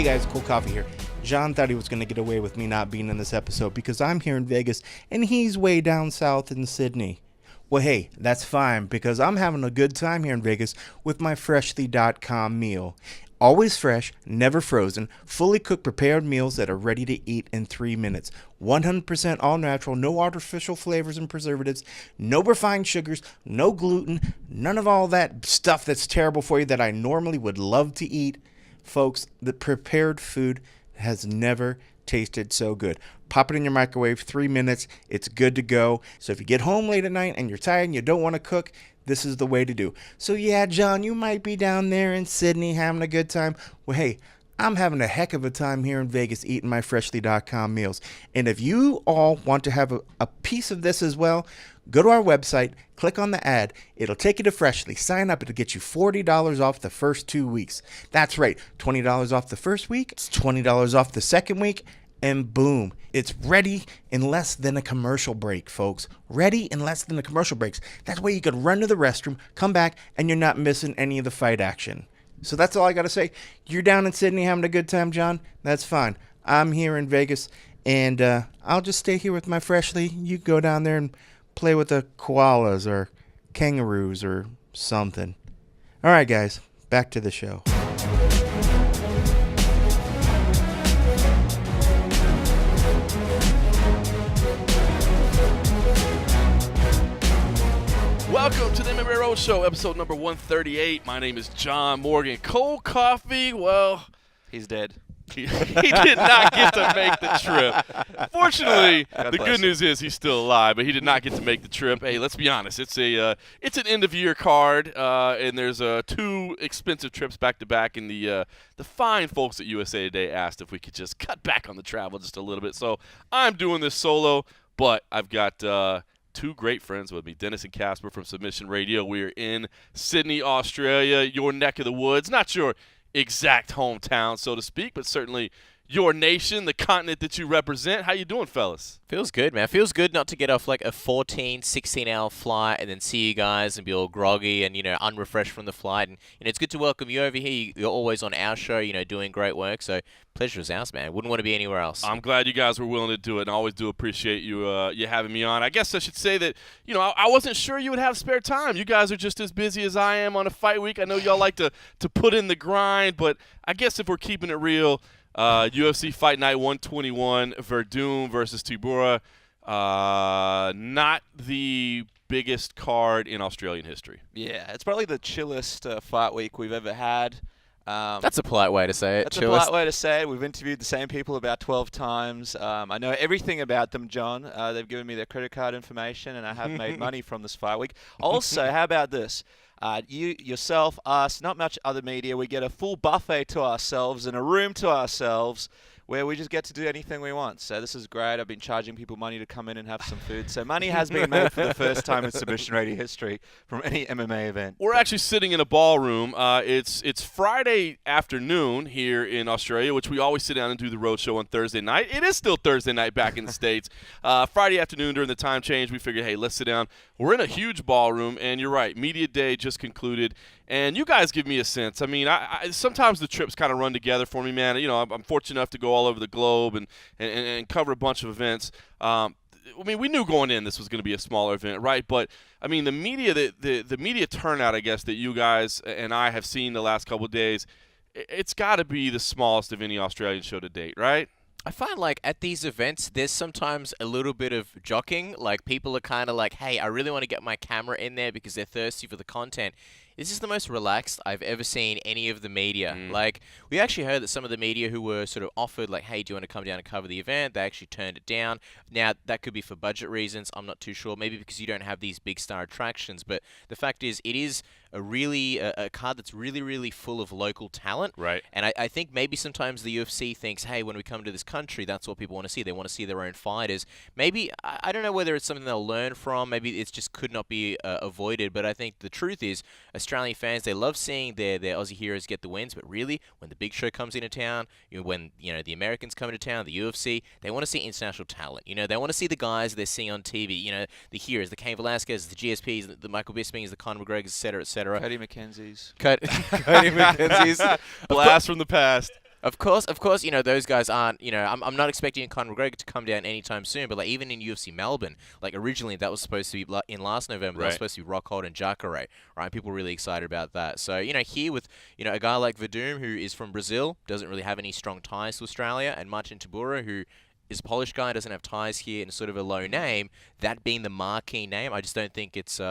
Hey guys, Cool Coffee here. John thought he was going to get away with me not being in this episode because I'm here in Vegas and he's way down south in Sydney. Well, hey, that's fine because I'm having a good time here in Vegas with my Freshly.com meal. Always fresh, never frozen, fully cooked prepared meals that are ready to eat in 3 minutes. 100% all natural, no artificial flavors and preservatives, no refined sugars, no gluten, none of all that stuff that's terrible for you that I normally would love to eat. Folks, the prepared food has never tasted so good. Pop it in your microwave, 3 minutes, it's good to go. So if you get home late at night and you're tired and you don't want to cook, this is the way to do. So yeah, John, you might be down there in Sydney having a good time. Well, hey, I'm having a heck of a time here in Vegas eating my Freshly.com meals. And if you all want to have a piece of this as well, go to our website, click on the ad. It'll take you to Freshly. Sign up. It'll get you $40 off the first 2 weeks. That's right, $20 off the first week. It's $20 off the second week. And boom, it's ready in less than a commercial break, folks. Ready in less than a commercial breaks. That's why you could run to the restroom, come back, and you're not missing any of the fight action. So that's all I got to say. You're down in Sydney having a good time, John? That's fine. I'm here in Vegas, and I'll just stay here with my Freshly. You go down there and play with the koalas or kangaroos or something. All right, guys, back to the show. Welcome to the MMA Roadshow, episode number 138. My name is John Morgan. Cold Coffee, well, he's dead. He did not get to make the trip. Fortunately, the good news is he's still alive, but he did not get to make the trip. Hey, let's be honest. It's an end-of-year card, and there's 2 expensive trips back-to-back, and the fine folks at USA Today asked if we could just cut back on the travel just a little bit. So I'm doing this solo, but I've got 2 great friends with me, Denis and Kacper from Submission Radio. We are in Sydney, Australia, your neck of the woods. Not your exact hometown, so to speak, but certainly your nation, the continent that you represent. How you doing, fellas? Feels good, man. Feels good not to get off like a 14, 16-hour flight and then see you guys and be all groggy and, unrefreshed from the flight. And, it's good to welcome you over here. You're always on our show, doing great work. So pleasure is ours, man. Wouldn't want to be anywhere else. I'm glad you guys were willing to do it, and I always do appreciate you having me on. I guess I should say that, I wasn't sure you would have spare time. You guys are just as busy as I am on a fight week. I know y'all like to put in the grind, but I guess if we're keeping it real, UFC Fight Night 121, Verdun versus Tybura, not the biggest card in Australian history. Yeah, it's probably the chillest fight week we've ever had. That's a polite way to say it. That's a polite way to say it. We've interviewed the same people about 12 times. I know everything about them, John. They've given me their credit card information, and I have made money from this fight week. Also, how about this? You, yourself, us, not much other media, we get a full buffet to ourselves and a room to ourselves where we just get to do anything we want. So this is great. I've been charging people money to come in and have some food. So money has been made for the first time in Submission Radio history from any MMA event. We're actually sitting in a ballroom. It's Friday afternoon here in Australia, which we always sit down and do the road show on Thursday night. It is still Thursday night back in the States. Friday afternoon during the time change, we figured, hey, let's sit down. We're in a huge ballroom, and you're right, media day just concluded. And you guys give me a sense. I mean, I sometimes the trips kind of run together for me, man. I'm fortunate enough to go all over the globe and cover a bunch of events. We knew going in this was going to be a smaller event, right? But, I mean, the media turnout, I guess, that you guys and I have seen the last couple of days, it's got to be the smallest of any Australian show to date, right? I find like at these events, there's sometimes a little bit of jockeying. Like people are kind of like, hey, I really want to get my camera in there because they're thirsty for the content. This is the most relaxed I've ever seen any of the media. Like, we actually heard that some of the media who were sort of offered, like, hey, do you want to come down and cover the event? They actually turned it down. Now, that could be for budget reasons. I'm not too sure. Maybe because you don't have these big star attractions. But the fact is, it is a card that's really, really full of local talent. Right. And I think maybe sometimes the UFC thinks, hey, when we come to this country, that's what people want to see. They want to see their own fighters. Maybe, I don't know whether it's something they'll learn from. Maybe it just could not be avoided. But I think the truth is, Australian fans, they love seeing their Aussie heroes get the wins, but really, when the big show comes into town, when the Americans come into town, the UFC, they want to see international talent. They want to see the guys they're seeing on TV. The heroes, the Cain Velasquez, the GSPs, the Michael Bispings, the Conor McGregors, etc., etc. Cody McKenzie's. Cody McKenzie's. Blast from the past. Of course, those guys aren't, I'm not expecting Conor McGregor to come down anytime soon, but like even in UFC Melbourne, like originally that was supposed to be in last November, that was supposed to be Rockhold and Jacare, right? People were really excited about that. So, here with, a guy like Verdum, who is from Brazil, doesn't really have any strong ties to Australia, and Martin Tybura, who is a Polish guy, doesn't have ties here, and sort of a low name, that being the marquee name, I just don't think it's,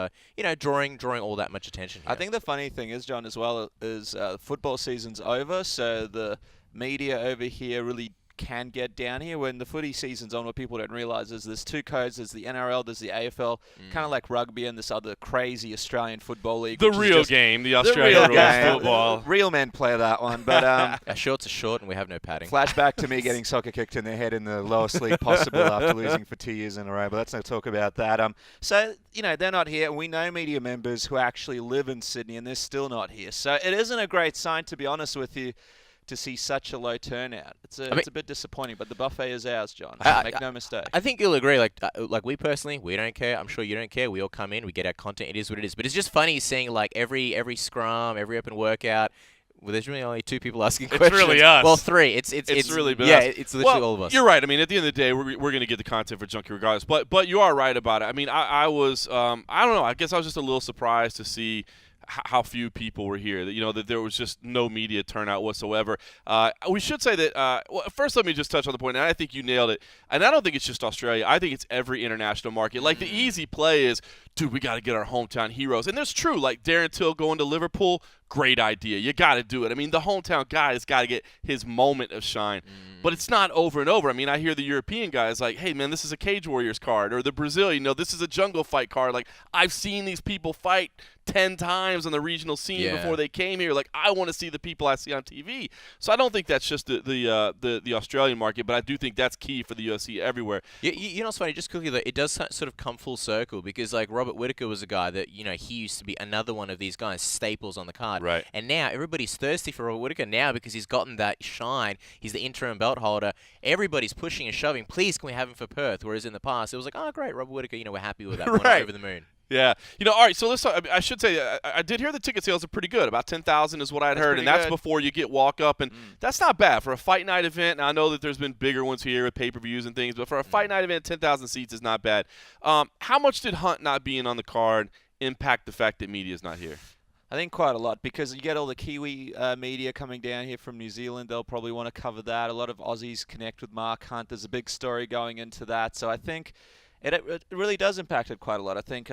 drawing all that much attention here. I think the funny thing is, John, as well, is football season's over, so the media over here really can get down here. When the footy season's on, what people don't realise is there's two codes. There's the NRL, there's the AFL, kind of like rugby and this other crazy Australian football league. The real game, the Australian rules football. Real men play that one. But our shorts are short and we have no padding. Flashback to me getting soccer kicked in the head in the lowest league possible after losing for 2 years in a row. But let's not talk about that. So, they're not here. We know media members who actually live in Sydney and they're still not here. So it isn't a great sign, to be honest with you, to see such a low turnout. It's a bit disappointing, but the buffet is ours, John. Make no mistake. I think you'll agree. Like we personally, we don't care. I'm sure you don't care. We all come in, we get our content. It is what it is. But it's just funny seeing like every scrum, every open workout. Well, there's really only 2 people asking questions. It's really us. Well, 3. It's really been us. us. It's literally all of us. You're right. I mean, at the end of the day, we're going to get the content for Junkie regardless. But you are right about it. I mean, I was I don't know. I guess I was just a little surprised to see how few people were here. That there was just no media turnout whatsoever. We should say that. First, let me just touch on the point, and I think you nailed it. And I don't think it's just Australia. I think it's every international market. Like the easy play is, dude, we got to get our hometown heroes, and that's true. Like Darren Till going to Liverpool, great idea. You got to do it. I mean, the hometown guy has got to get his moment of shine. But it's not over and over. I mean, I hear the European guys like, hey, man, this is a Cage Warriors card. Or the Brazilian, this is a Jungle Fight card. Like, I've seen these people fight 10 times on the regional scene before they came here. Like, I want to see the people I see on TV. So I don't think that's just the Australian market, but I do think that's key for the UFC everywhere. It's funny, just quickly, though, it does sort of come full circle because, like, Robert Whittaker was a guy that, he used to be another one of these guys, staples on the card. Right. And now everybody's thirsty for Robert Whittaker now because he's gotten that shine. He's the interim belt holder. Everybody's pushing and shoving. Please, can we have him for Perth? Whereas in the past, it was like, oh, great, Robert Whittaker, we're happy with that. We're over the moon. Yeah. All right, so let's talk. I should say, I did hear the ticket sales are pretty good. About 10,000 is what I'd heard, and that's before you get walk up, and that's not bad for a fight night event. Now, I know that there's been bigger ones here with pay-per-views and things, but for a fight night event, 10,000 seats is not bad. How much did Hunt not being on the card impact the fact that media is not here? I think quite a lot because you get all the Kiwi media coming down here from New Zealand. They'll probably want to cover that. A lot of Aussies connect with Mark Hunt. There's a big story going into that. So I think it really does impact it quite a lot. I think,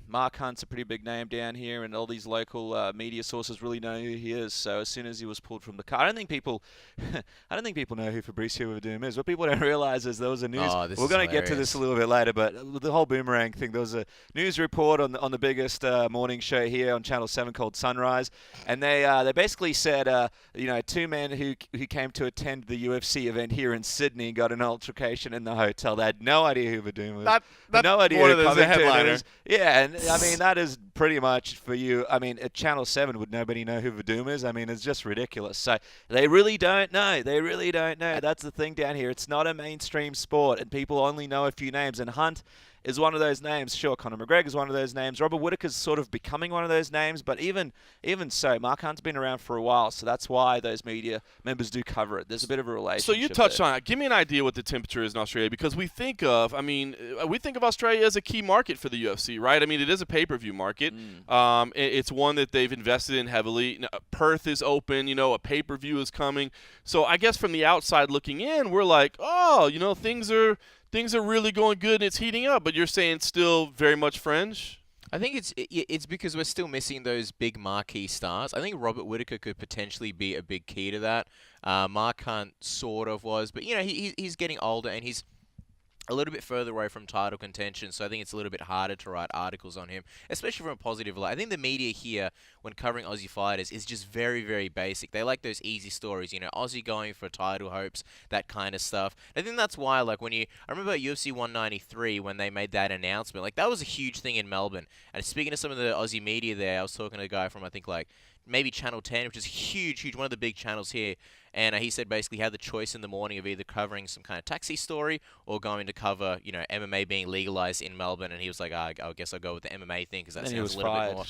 Mark Hunt's a pretty big name down here, and all these local media sources really know who he is. So as soon as he was pulled from the car, I don't think people know who Fabricio Verdum is. What people don't realize is there was a news. We're going to get to this a little bit later, but the whole boomerang thing. There was a news report on the biggest morning show here on Channel 7 called Sunrise, and they basically said, 2 men who came to attend the UFC event here in Sydney got an altercation in the hotel. They had no idea who Verdum was. No idea who Covington is. Yeah, and I mean that is pretty much for you. I mean, at Channel 7 would nobody know who Verdum is? I mean, it's just ridiculous. So they really don't know. That's the thing down here. It's not a mainstream sport, and people only know a few names. And Hunt is one of those names. Sure, Conor McGregor is one of those names. Robert Whittaker's sort of becoming one of those names. But even so, Mark Hunt's been around for a while, so that's why those media members do cover it. There's a bit of a relationship. So you touched on it. Give me an idea what the temperature is in Australia, because we think of Australia as a key market for the UFC, right? I mean, it is a pay-per-view market. It's one that they've invested in heavily. Perth is open. A pay-per-view is coming. So I guess from the outside looking in, we're like, things are really going good and it's heating up, but you're saying still very much fringe? I think it's because we're still missing those big marquee stars. I think Robert Whittaker could potentially be a big key to that. Mark Hunt sort of was, but he's getting older and he's a little bit further away from title contention, so I think it's a little bit harder to write articles on him, especially from a positive light. I think the media here, when covering Aussie fighters, is just very, very basic. They like those easy stories, Aussie going for title hopes, that kind of stuff. I think that's why, I remember at UFC 193 when they made that announcement, that was a huge thing in Melbourne. And speaking to some of the Aussie media there, I was talking to a guy from, maybe Channel 10, which is huge, one of the big channels here. And he said basically he had the choice in the morning of either covering some kind of taxi story or going to cover, MMA being legalized in Melbourne. And he was like, I guess I'll go with the MMA thing because that sounds a little bit more.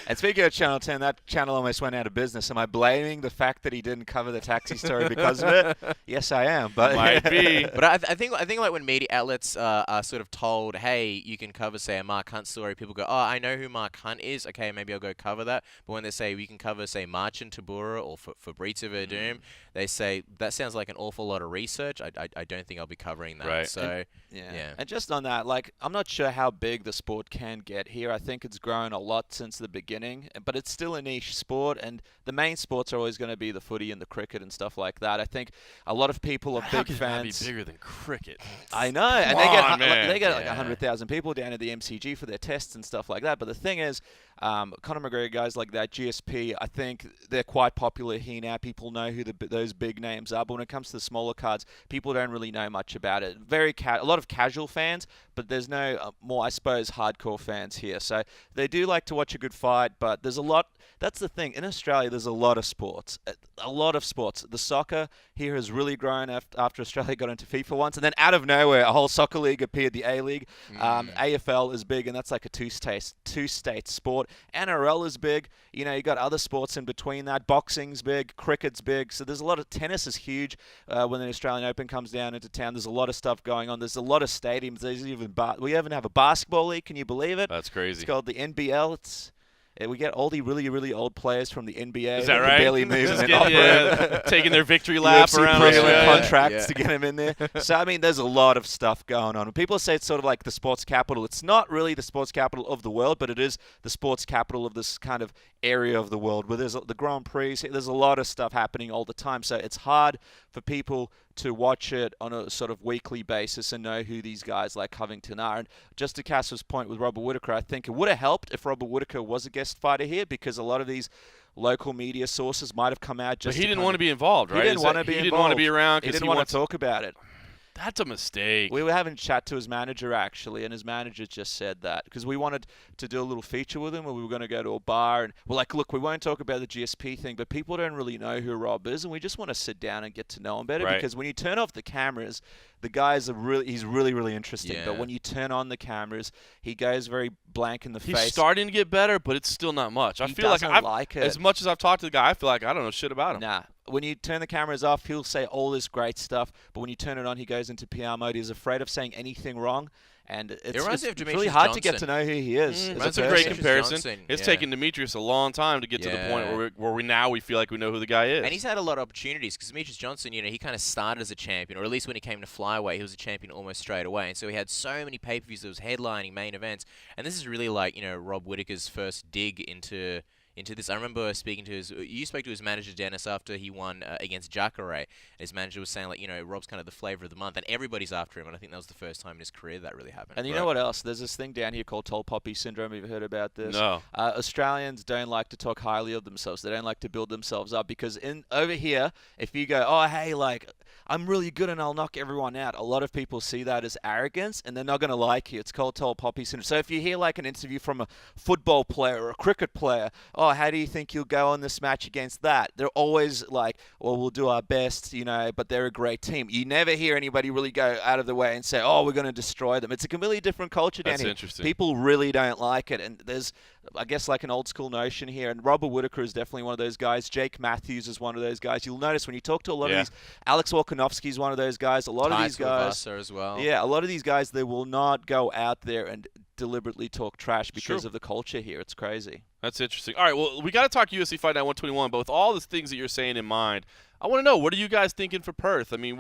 And speaking of Channel 10, that channel almost went out of business. Am I blaming the fact that he didn't cover the taxi story because of it? Yes, I am. But Might be. But I think like when media outlets are sort of told, hey, you can cover, say, a Mark Hunt story, people go, oh, I know who Mark Hunt is. Okay, maybe I'll go cover that. But when they say we can cover, say, Marcin Tybura or Fabrizio Verdum, they say that sounds like an awful lot of research. I don't think I'll be covering that. Right. So yeah. And just on that, I'm not sure how big the sport can get here. I think it's grown a lot since the beginning, but it's still a niche sport, and the main sports are always going to be the footy and the cricket and stuff like that. I think a lot of people are How big can fans. that be bigger than cricket? I know, and they get like 100,000 people down at the MCG for their tests and stuff like that. But the thing is, Conor McGregor, guys like that, GSP, I think they're quite popular here now. People know who those big names are. But when it comes to the smaller cards, people don't really know much about it. A lot of casual fans, but there's no more, I suppose, hardcore fans here. So they do like to watch a good fight, but there's a lot. That's the thing. In Australia, there's a lot of sports. A lot of sports. The soccer here has really grown after Australia got into FIFA once. And then out of nowhere, a whole soccer league appeared, the A-League. AFL is big, and that's like a two-state sport. NRL is big. You got other sports in between that. Boxing's big. Cricket's big. So there's a lot of tennis is huge. When the Australian Open comes down into town, there's a lot of stuff going on. There's a lot of stadiums. We even have a basketball league. Can you believe it? That's crazy. It's called the NBL. We get all the really, really old players from the NBA. Is that right? Barely move and taking their victory lap UFC around. Contracts to get them in there. So, I mean, there's a lot of stuff going on. When people say it's sort of like the sports capital, it's not really the sports capital of the world, but it is the sports capital of this kind of area of the world where there's the Grand Prix. There's a lot of stuff happening all the time. So it's hard for people to watch it on a sort of weekly basis and know who these guys like Covington are. And just to Casper's point with Robert Whittaker, I think it would have helped if Robert Whittaker was a guest fighter here, because a lot of these local media sources might have come out just. But he didn't want to be involved, right? He didn't want to be involved. He didn't want to be around He because didn't want to talk about it. That's a mistake. We were having a chat to his manager, actually, and his manager just said that because we wanted to do a little feature with him where we were going to go to a bar, and we're like, look, we won't talk about the GSP thing, but people don't really know who Rob is, and we just want to sit down and get to know him better, because when you turn off the cameras, the guys he's really, really interesting. But when you turn on the cameras, he goes very blank in the face. He's starting to get better, but it's still not much. I feel like as much as I've talked to the guy, I feel like I don't know shit about him. Nah. When you turn the cameras off, he'll say all this great stuff, but when you turn it on, he goes into PR mode. He's afraid of saying anything wrong, and it's really hard to get to know who he is. That's a great comparison. Johnson, it's taken Demetrius a long time to get to the point where we feel like we know who the guy is. And he's had a lot of opportunities, because Demetrius Johnson, he kind of started as a champion, or at least when he came to flyweight, he was a champion almost straight away. And so he had so many pay-per-views that was headlining main events. And this is really like, Rob Whittaker's first dig into this. I remember speaking to you spoke to his manager, Denis, after he won against Jacare. His manager was saying, Rob's kind of the flavor of the month, and everybody's after him, and I think that was the first time in his career that really happened. And you know what else? There's this thing down here called tall poppy syndrome. Have you heard about this? No. Australians don't like to talk highly of themselves. They don't like to build themselves up, because over here, if you go, oh, hey, I'm really good and I'll knock everyone out, a lot of people see that as arrogance, and they're not going to like you. It's called tall poppy syndrome. So if you hear an interview from a football player or a cricket player, oh, how do you think you'll go on this match against that? They're always like, well, we'll do our best, but they're a great team. You never hear anybody really go out of the way and say, oh, we're going to destroy them. It's a completely different culture down here. That's interesting. People really don't like it, and there's, I guess, an old school notion here, and Robert Whittaker is definitely one of those guys. Jake Matthews is one of those guys. You'll notice when you talk to a lot of these, Alex Volkanovski is one of those guys. A lot of these guys as well. Yeah, a lot of these guys, they will not go out there and deliberately talk trash because of the culture here. It's crazy. That's interesting. All right, well, we got to talk UFC Fight Night 121, but with all the things that you're saying in mind, I want to know, what are you guys thinking for Perth? I mean,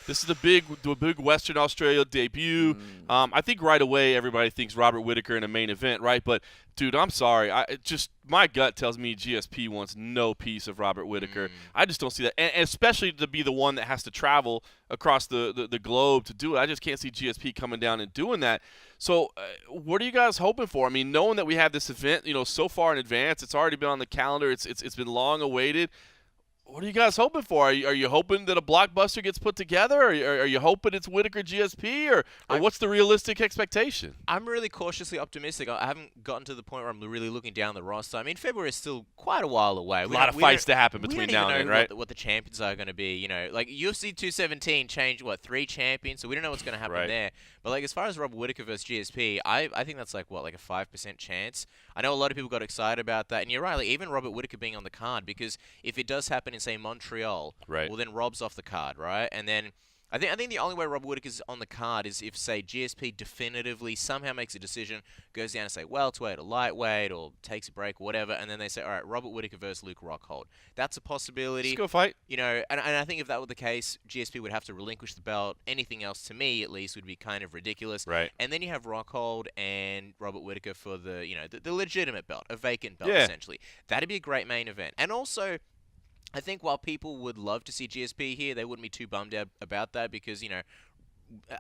this is the big Western Australia debut. I think right away everybody thinks Robert Whittaker in a main event, right? But, dude, I'm sorry. My gut tells me GSP wants no piece of Robert Whittaker. I just don't see that. And especially to be the one that has to travel across the globe to do it. I just can't see GSP coming down and doing that. So what are you guys hoping for? I mean, knowing that we have this event, so far in advance, it's already been on the calendar. It's been long awaited. What are you guys hoping for? Are you hoping that a blockbuster gets put together? Are you hoping it's Whittaker GSP? Or what's the realistic expectation? I'm really cautiously optimistic. I haven't gotten to the point where I'm really looking down the roster. I mean, February is still quite a while away. A lot of fights to happen between now and then, right? What the champions are going to be. Like UFC 217 changed, 3 champions? So we don't know what's going to happen there. But like as far as Robert Whittaker versus GSP, I think that's like a 5% chance. I know a lot of people got excited about that. And you're right, like even Robert Whittaker being on the card, because if it does happen in, say, Montreal, well, then Rob's off the card, right? And then I think the only way Robert Whittaker's on the card is if, say, GSP definitively somehow makes a decision, goes down to, say, welterweight or lightweight or takes a break or whatever, and then they say, all right, Robert Whittaker versus Luke Rockhold. That's a possibility. Let's go fight. And I think if that were the case, GSP would have to relinquish the belt. Anything else, to me at least, would be kind of ridiculous. Right. And then you have Rockhold and Robert Whittaker for the legitimate belt, a vacant belt, essentially. That'd be a great main event. And also, I think while people would love to see GSP here, they wouldn't be too bummed out about that because,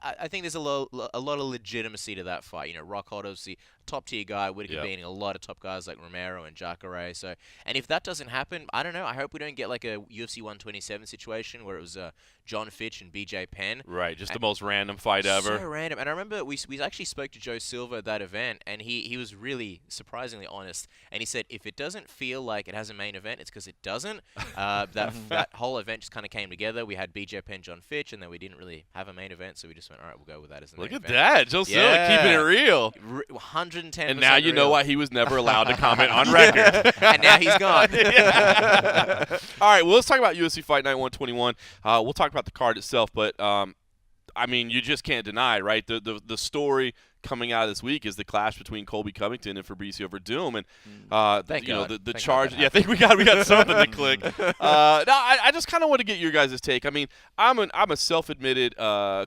I think there's a lot of legitimacy to that fight. Rockhold, obviously, top-tier guy, Whittaker beating a lot of top guys like Romero and Jacare. So, and if that doesn't happen, I don't know. I hope we don't get like a UFC 127 situation where it was John Fitch and BJ Penn. Right, just the most random fight ever. So random. And I remember we actually spoke to Joe Silva at that event, and he was really surprisingly honest. And he said, if it doesn't feel like it has a main event, it's because it doesn't. That whole event just kind of came together. We had BJ Penn, John Fitch, and then we didn't really have a main event. So we just went, all right, we'll go with that as the main event. Look at that. Joe Silva keeping it real. 110%. And now you know why he was never allowed to comment on record. And now he's gone. All right, well, let's talk about UFC Fight Night 121. We'll talk about the card itself, but, I mean, you just can't deny, right? The story coming out of this week is the clash between Colby Covington and Fabricio Verdum, and the charge. I think we got something to click. No, I just kind of want to get your guys' take. I mean, I'm a self-admitted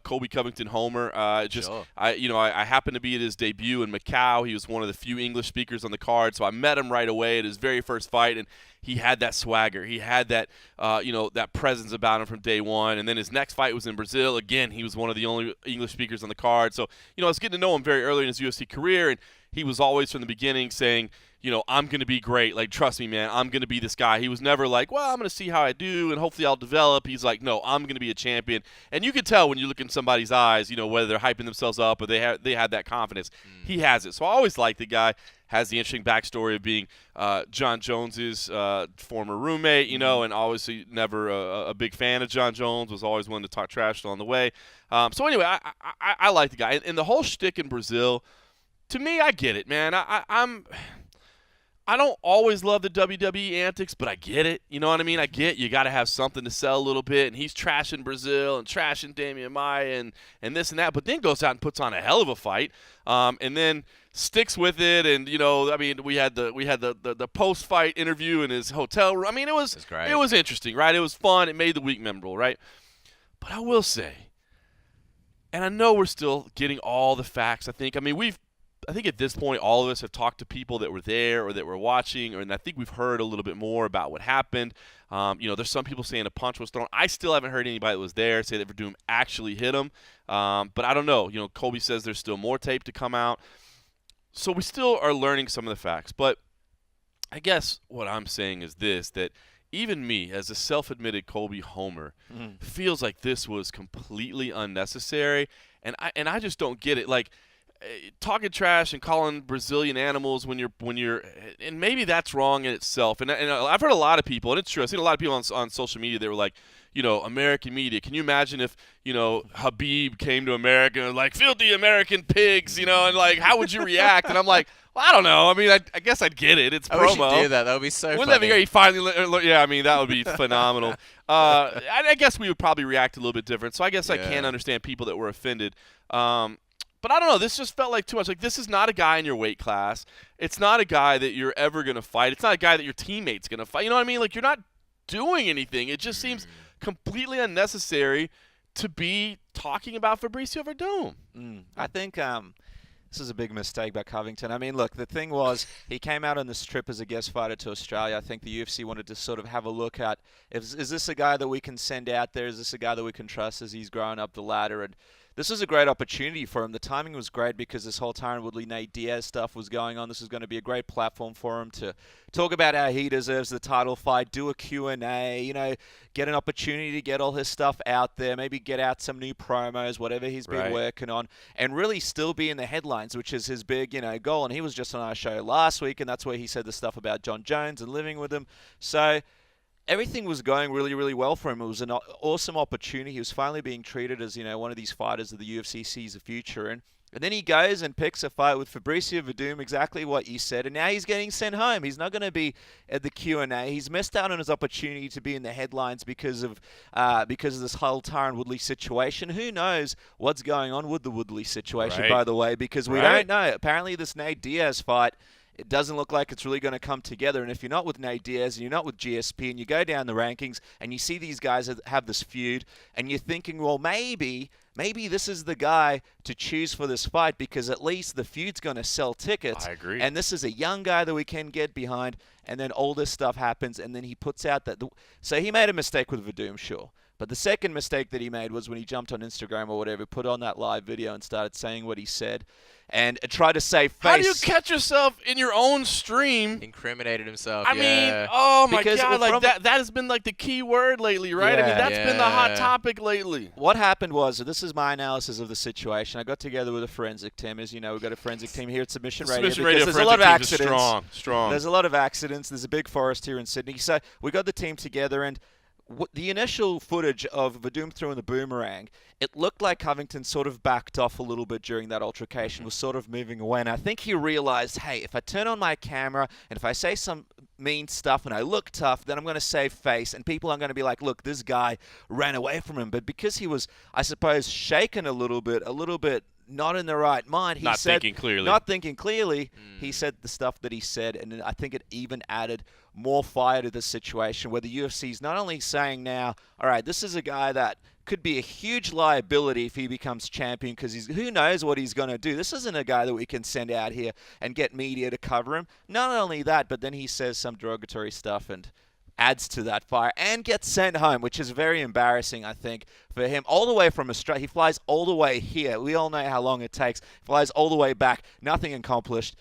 Colby Covington homer. Sure. I happened to be at his debut in Macau. He was one of the few English speakers on the card, so I met him right away at his very first fight, and he had that swagger. He had that, that presence about him from day one. And then his next fight was in Brazil. Again, he was one of the only English speakers on the card. So, I was getting to know him very early in his UFC career, and he was always from the beginning saying, I'm going to be great. Like, trust me, man, I'm going to be this guy. He was never like, well, I'm going to see how I do, and hopefully I'll develop. He's like, no, I'm going to be a champion. And you can tell when you look in somebody's eyes, whether they're hyping themselves up or they had that confidence. He has it. So I always liked the guy. Has the interesting backstory of being John Jones's former roommate, and obviously never a big fan of John Jones, was always willing to talk trash along the way. So anyway, I like the guy. And the whole shtick in Brazil, to me, I get it, man. I don't always love the WWE antics, but I get it. You know what I mean? I get you got to have something to sell a little bit, and he's trashing Brazil and trashing Damian Maia and this and that, but then goes out and puts on a hell of a fight, and then sticks with it. And we had the post-fight interview in his hotel room. I mean, it was interesting, right? It was fun. It made the week memorable, right? But I will say, and I know we're still getting all the facts. I think at this point, all of us have talked to people that were there or that were watching, and I think we've heard a little bit more about what happened. There's some people saying a punch was thrown. I still haven't heard anybody that was there say that Verdum actually hit him. But I don't know. Colby says there's still more tape to come out. So we still are learning some of the facts. But I guess what I'm saying is this, that even me, as a self-admitted Colby homer, feels like this was completely unnecessary. And I just don't get it. Like, talking trash and calling Brazilian animals when you're and maybe that's wrong in itself. And I've heard a lot of people, and it's true, I've seen a lot of people on social media that were like, American media, can you imagine if, Habib came to America and like, filthy American pigs, and like, how would you react? And I'm like, well, I don't know. I mean, I guess I'd get it. It's promo. We should do that. That would be so Wouldn't funny. that be great? He finally, that would be phenomenal. I guess we would probably react a little bit different. So I guess I can understand people that were offended. But I don't know. This just felt like too much. Like, this is not a guy in your weight class. It's not a guy that you're ever going to fight. It's not a guy that your teammate's going to fight. You know what I mean? Like, you're not doing anything. It just seems completely unnecessary to be talking about Fabricio Verdum. I think this is a big mistake by Covington. I mean, look, the thing was, he came out on this trip as a guest fighter to Australia. I think the UFC wanted to sort of have a look at, is this a guy that we can send out there? Is this a guy that we can trust as he's growing up the ladder? And this was a great opportunity for him. The timing was great because this whole Tyron Woodley-Nate Diaz stuff was going on. This was going to be a great platform for him to talk about how he deserves the title fight, do a Q&A, you know, get an opportunity to get all his stuff out there, maybe get out some new promos, whatever he's been working on, and really still be in the headlines, which is his big, goal. And he was just on our show last week, and that's where he said the stuff about John Jones and living with him. So everything was going really, really well for him. It was an awesome opportunity. He was finally being treated as, one of these fighters that the UFC sees a future in. And then he goes and picks a fight with Fabricio Verdum, exactly what you said, and now he's getting sent home. He's not going to be at the Q&A. He's missed out on his opportunity to be in the headlines because of this whole Tyron Woodley situation. Who knows what's going on with the Woodley situation, by the way, because we don't know. Apparently this Nate Diaz fight, it doesn't look like it's really going to come together. And if you're not with Nate Diaz and you're not with GSP and you go down the rankings and you see these guys have this feud and you're thinking, well, maybe this is the guy to choose for this fight because at least the feud's going to sell tickets. I agree. And this is a young guy that we can get behind. And then all this stuff happens and then he puts out that. So he made a mistake with Verdum, sure. But the second mistake that he made was when he jumped on Instagram or whatever, put on that live video and started saying what he said and tried to save face. How do you catch yourself in your own stream? Incriminated himself. I mean, oh my Because God, like that has been like the key word lately, right? I mean, that's been the hot topic lately. What happened was, this is my analysis of the situation. I got together with a forensic team. As you know, we've got a forensic team here at Submission Radio. Submission Radio, there's a lot of accidents. Strong. There's a lot of accidents. There's a big forest here in Sydney. So we got the team together and the initial footage of Verdum throwing the boomerang, it looked like Covington sort of backed off a little bit during that altercation, was sort of moving away. And I think he realized, hey, if I turn on my camera and if I say some mean stuff and I look tough, then I'm going to save face. And people are going to be like, look, this guy ran away from him. But because he was, I suppose, shaken a little bit, not in the right mind. He not said, thinking clearly. Not thinking clearly. He said the stuff that he said, and I think it even added more fire to the situation where the UFC is not only saying now, all right, this is a guy that could be a huge liability if he becomes champion because who knows what he's going to do. This isn't a guy that we can send out here and get media to cover him. Not only that, but then he says some derogatory stuff and adds to that fire and gets sent home, which is very embarrassing, I think, for him. All the way from Australia. He flies all the way here. We all know how long it takes. Flies all the way back. Nothing accomplished.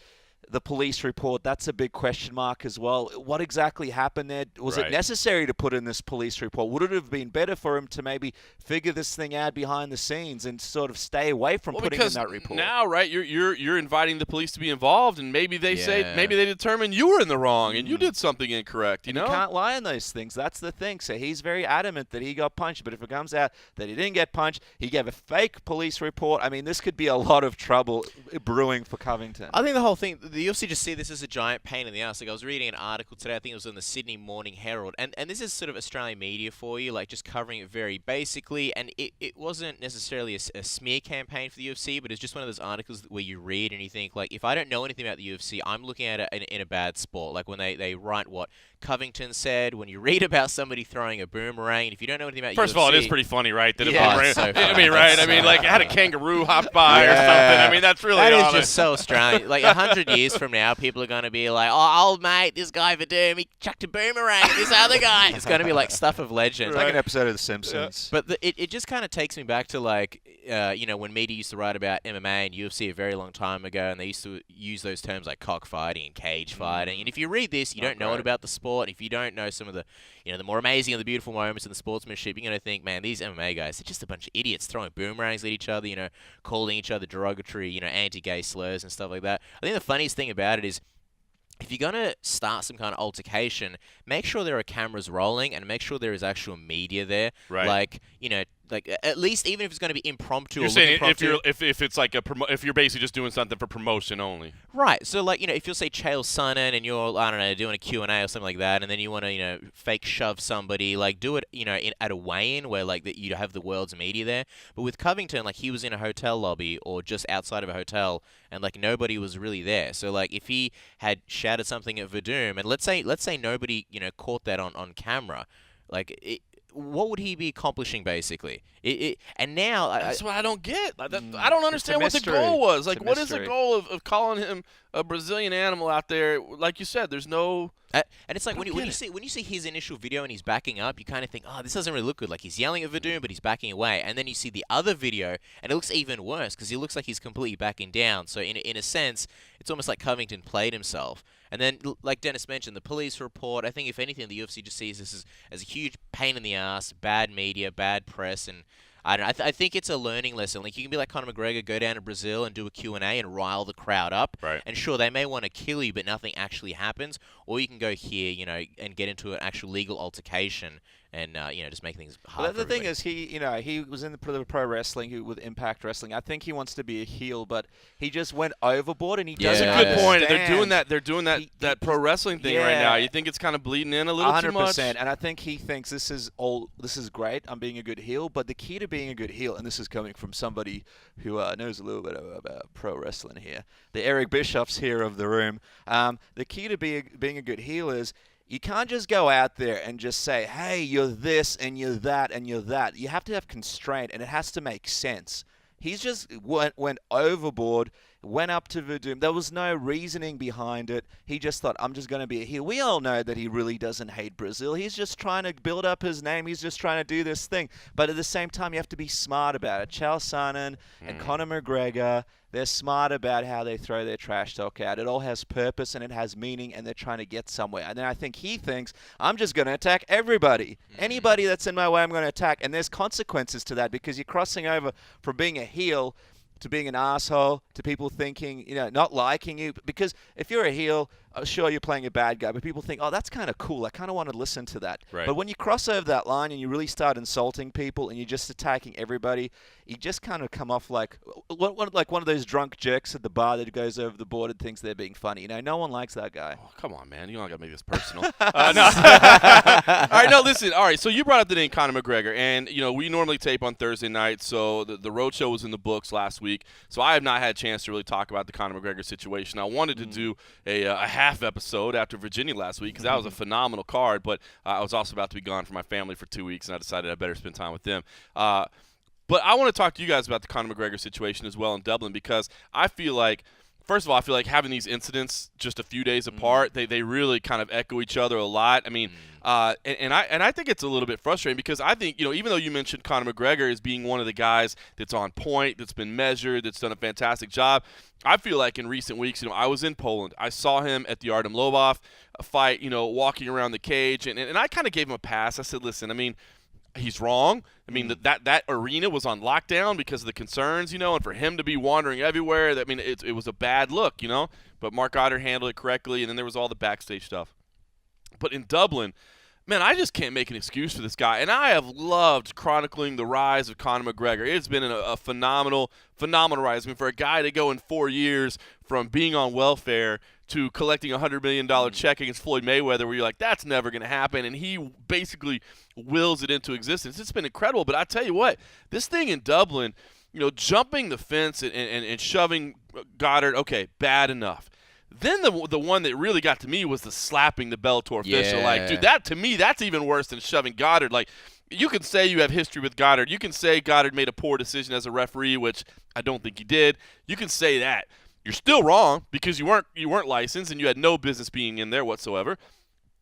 The police report, that's a big question mark as well. What exactly happened there? Was it necessary to put in this police report? Would it have been better for him to maybe figure this thing out behind the scenes and sort of stay away from putting in that report? Now, right, you're inviting the police to be involved, and maybe they say, maybe they determine you were in the wrong and you did something incorrect, you know? You can't lie on those things. That's the thing. So he's very adamant that he got punched, but if it comes out that he didn't get punched, he gave a fake police report. I mean, this could be a lot of trouble brewing for Covington. I think the whole thing, the UFC just see this as a giant pain in the ass. Like I was reading an article today, I think it was in the Sydney Morning Herald, and this is sort of Australian media for you, like just covering it very basically, and it wasn't necessarily a smear campaign for the UFC, but it's just one of those articles where you read and you think, like, if I don't know anything about the UFC, I'm looking at it in a bad sport. Like when they write what Covington said, when you read about somebody throwing a boomerang, and if you don't know anything about First UFC, of all, it is pretty funny, right? That a Yeah, boomerang, it's so funny. I mean, right? I mean, like, had a kangaroo hop by or something. I mean, that's really that is honest. just so Australian. Like 100 years from now, people are going to be like, "Oh, old mate, this guy Verdum, he chucked a boomerang at this other guy." It's going to be like stuff of legend. It's like an episode of The Simpsons. But it just kind of takes me back to like, when media used to write about MMA and UFC a very long time ago, and they used to use those terms like cockfighting and cage fighting. And if you read this, you don't know it about the sport. And if you don't know some of the, the more amazing and the beautiful moments in the sportsmanship, you're going to think, man, these MMA guys are just a bunch of idiots throwing boomerangs at each other, calling each other derogatory, anti-gay slurs and stuff like that. I think the funniest thing about it is, if you're going to start some kind of altercation, make sure there are cameras rolling and make sure there is actual media there. Right. Like at least even if it's going to be impromptu. You're or saying impromptu, if it's like if you're basically just doing something for promotion only. Right. So like, if you'll say Chael Sonnen and you're, I don't know, doing a Q&A or something like that, and then you want to, fake shove somebody, like do it, at a weigh-in where like you have the world's media there. But with Covington, like he was in a hotel lobby or just outside of a hotel and like nobody was really there. So like if he had shouted something at Verdum and let's say nobody, caught that on camera, like what would he be accomplishing basically? And now that's what I don't get. I don't understand what the goal was. Like, what is the goal of calling him a Brazilian animal out there? Like you said, there's no And it's like when you see his initial video and he's backing up, you kind of think, oh, this doesn't really look good. Like he's yelling at Verdun, but he's backing away. And then you see the other video, and it looks even worse because he looks like he's completely backing down. So in a sense, it's almost like Covington played himself. And then, like Denis mentioned, the police report. I think if anything, the UFC just sees this as a huge pain in the ass, bad media, bad press, and I don't know. I think it's a learning lesson. Like you can be like Conor McGregor, go down to Brazil and do a Q&A and rile the crowd up. Right. And sure, they may want to kill you, but nothing actually happens. Or you can go here, and get into an actual legal altercation and just make things hard. Well, for the thing everybody. is, he was in the pro wrestling with Impact Wrestling. I think he wants to be a heel, but he just went overboard, and he doesn't. That's a good point. understand. They're doing that pro wrestling thing right now. You think it's kind of bleeding in a little too much? 100%. And I think he thinks this is great. I'm being a good heel, but the key to being a good heel, and this is coming from somebody who knows a little bit about pro wrestling here, the Eric Bischoffs here of the room. The key to being a good heel is you can't just go out there and just say, hey, you're this and you're that and you're that. You have to have constraint, and it has to make sense. He's just went overboard, went up to Verdun. There was no reasoning behind it. He just thought, I'm just going to be a heel. We all know that he really doesn't hate Brazil. He's just trying to build up his name. He's just trying to do this thing. But at the same time, you have to be smart about it. Chael Sonnen and Conor McGregor, they're smart about how they throw their trash talk out. It all has purpose and it has meaning, and they're trying to get somewhere. And then I think he thinks, I'm just going to attack everybody. Anybody that's in my way, I'm going to attack. And there's consequences to that because you're crossing over from being a heel to being an asshole, to people thinking, not liking you. Because if you're a heel, sure, you're playing a bad guy, but people think, oh, that's kind of cool. I kind of want to listen to that. Right. But when you cross over that line and you really start insulting people and you're just attacking everybody, you just kind of come off like one of those drunk jerks at the bar that goes over the board and thinks they're being funny. No one likes that guy. Oh, come on, man. You don't got to make this personal. No. All right, no, listen. All right, so you brought up the name Conor McGregor, and, we normally tape on Thursday night, so the road show was in the books last week, so I have not had a chance to really talk about the Conor McGregor situation. I wanted to do a half episode after Virginia last week because that was a phenomenal card, but I was also about to be gone from my family for 2 weeks, and I decided I better spend time with them. But I want to talk to you guys about the Conor McGregor situation as well in Dublin because I feel like, first of all, having these incidents just a few days apart, they really kind of echo each other a lot. I mean, and I think it's a little bit frustrating because I think, even though you mentioned Conor McGregor as being one of the guys that's on point, that's been measured, that's done a fantastic job, I feel like in recent weeks, I was in Poland. I saw him at the Artem Lobov fight, walking around the cage, and I kind of gave him a pass. I said, listen, I mean, he's wrong. I mean, that arena was on lockdown because of the concerns, and for him to be wandering everywhere, it was a bad look, But Mark Goddard handled it correctly, and then there was all the backstage stuff. But in Dublin, man, I just can't make an excuse for this guy. And I have loved chronicling the rise of Conor McGregor. It's been a phenomenal rise. I mean, for a guy to go in 4 years from being on welfare to collecting a $100 million check against Floyd Mayweather where you're like, that's never going to happen, and he basically wills it into existence. It's been incredible, but I tell you what, this thing in Dublin, jumping the fence and shoving Goddard, okay, bad enough. Then the one that really got to me was the slapping the Bellator official. Yeah. Like, dude, that to me, that's even worse than shoving Goddard. Like, you can say you have history with Goddard. You can say Goddard made a poor decision as a referee, which I don't think he did. You can say that. You're still wrong because you weren't licensed and you had no business being in there whatsoever.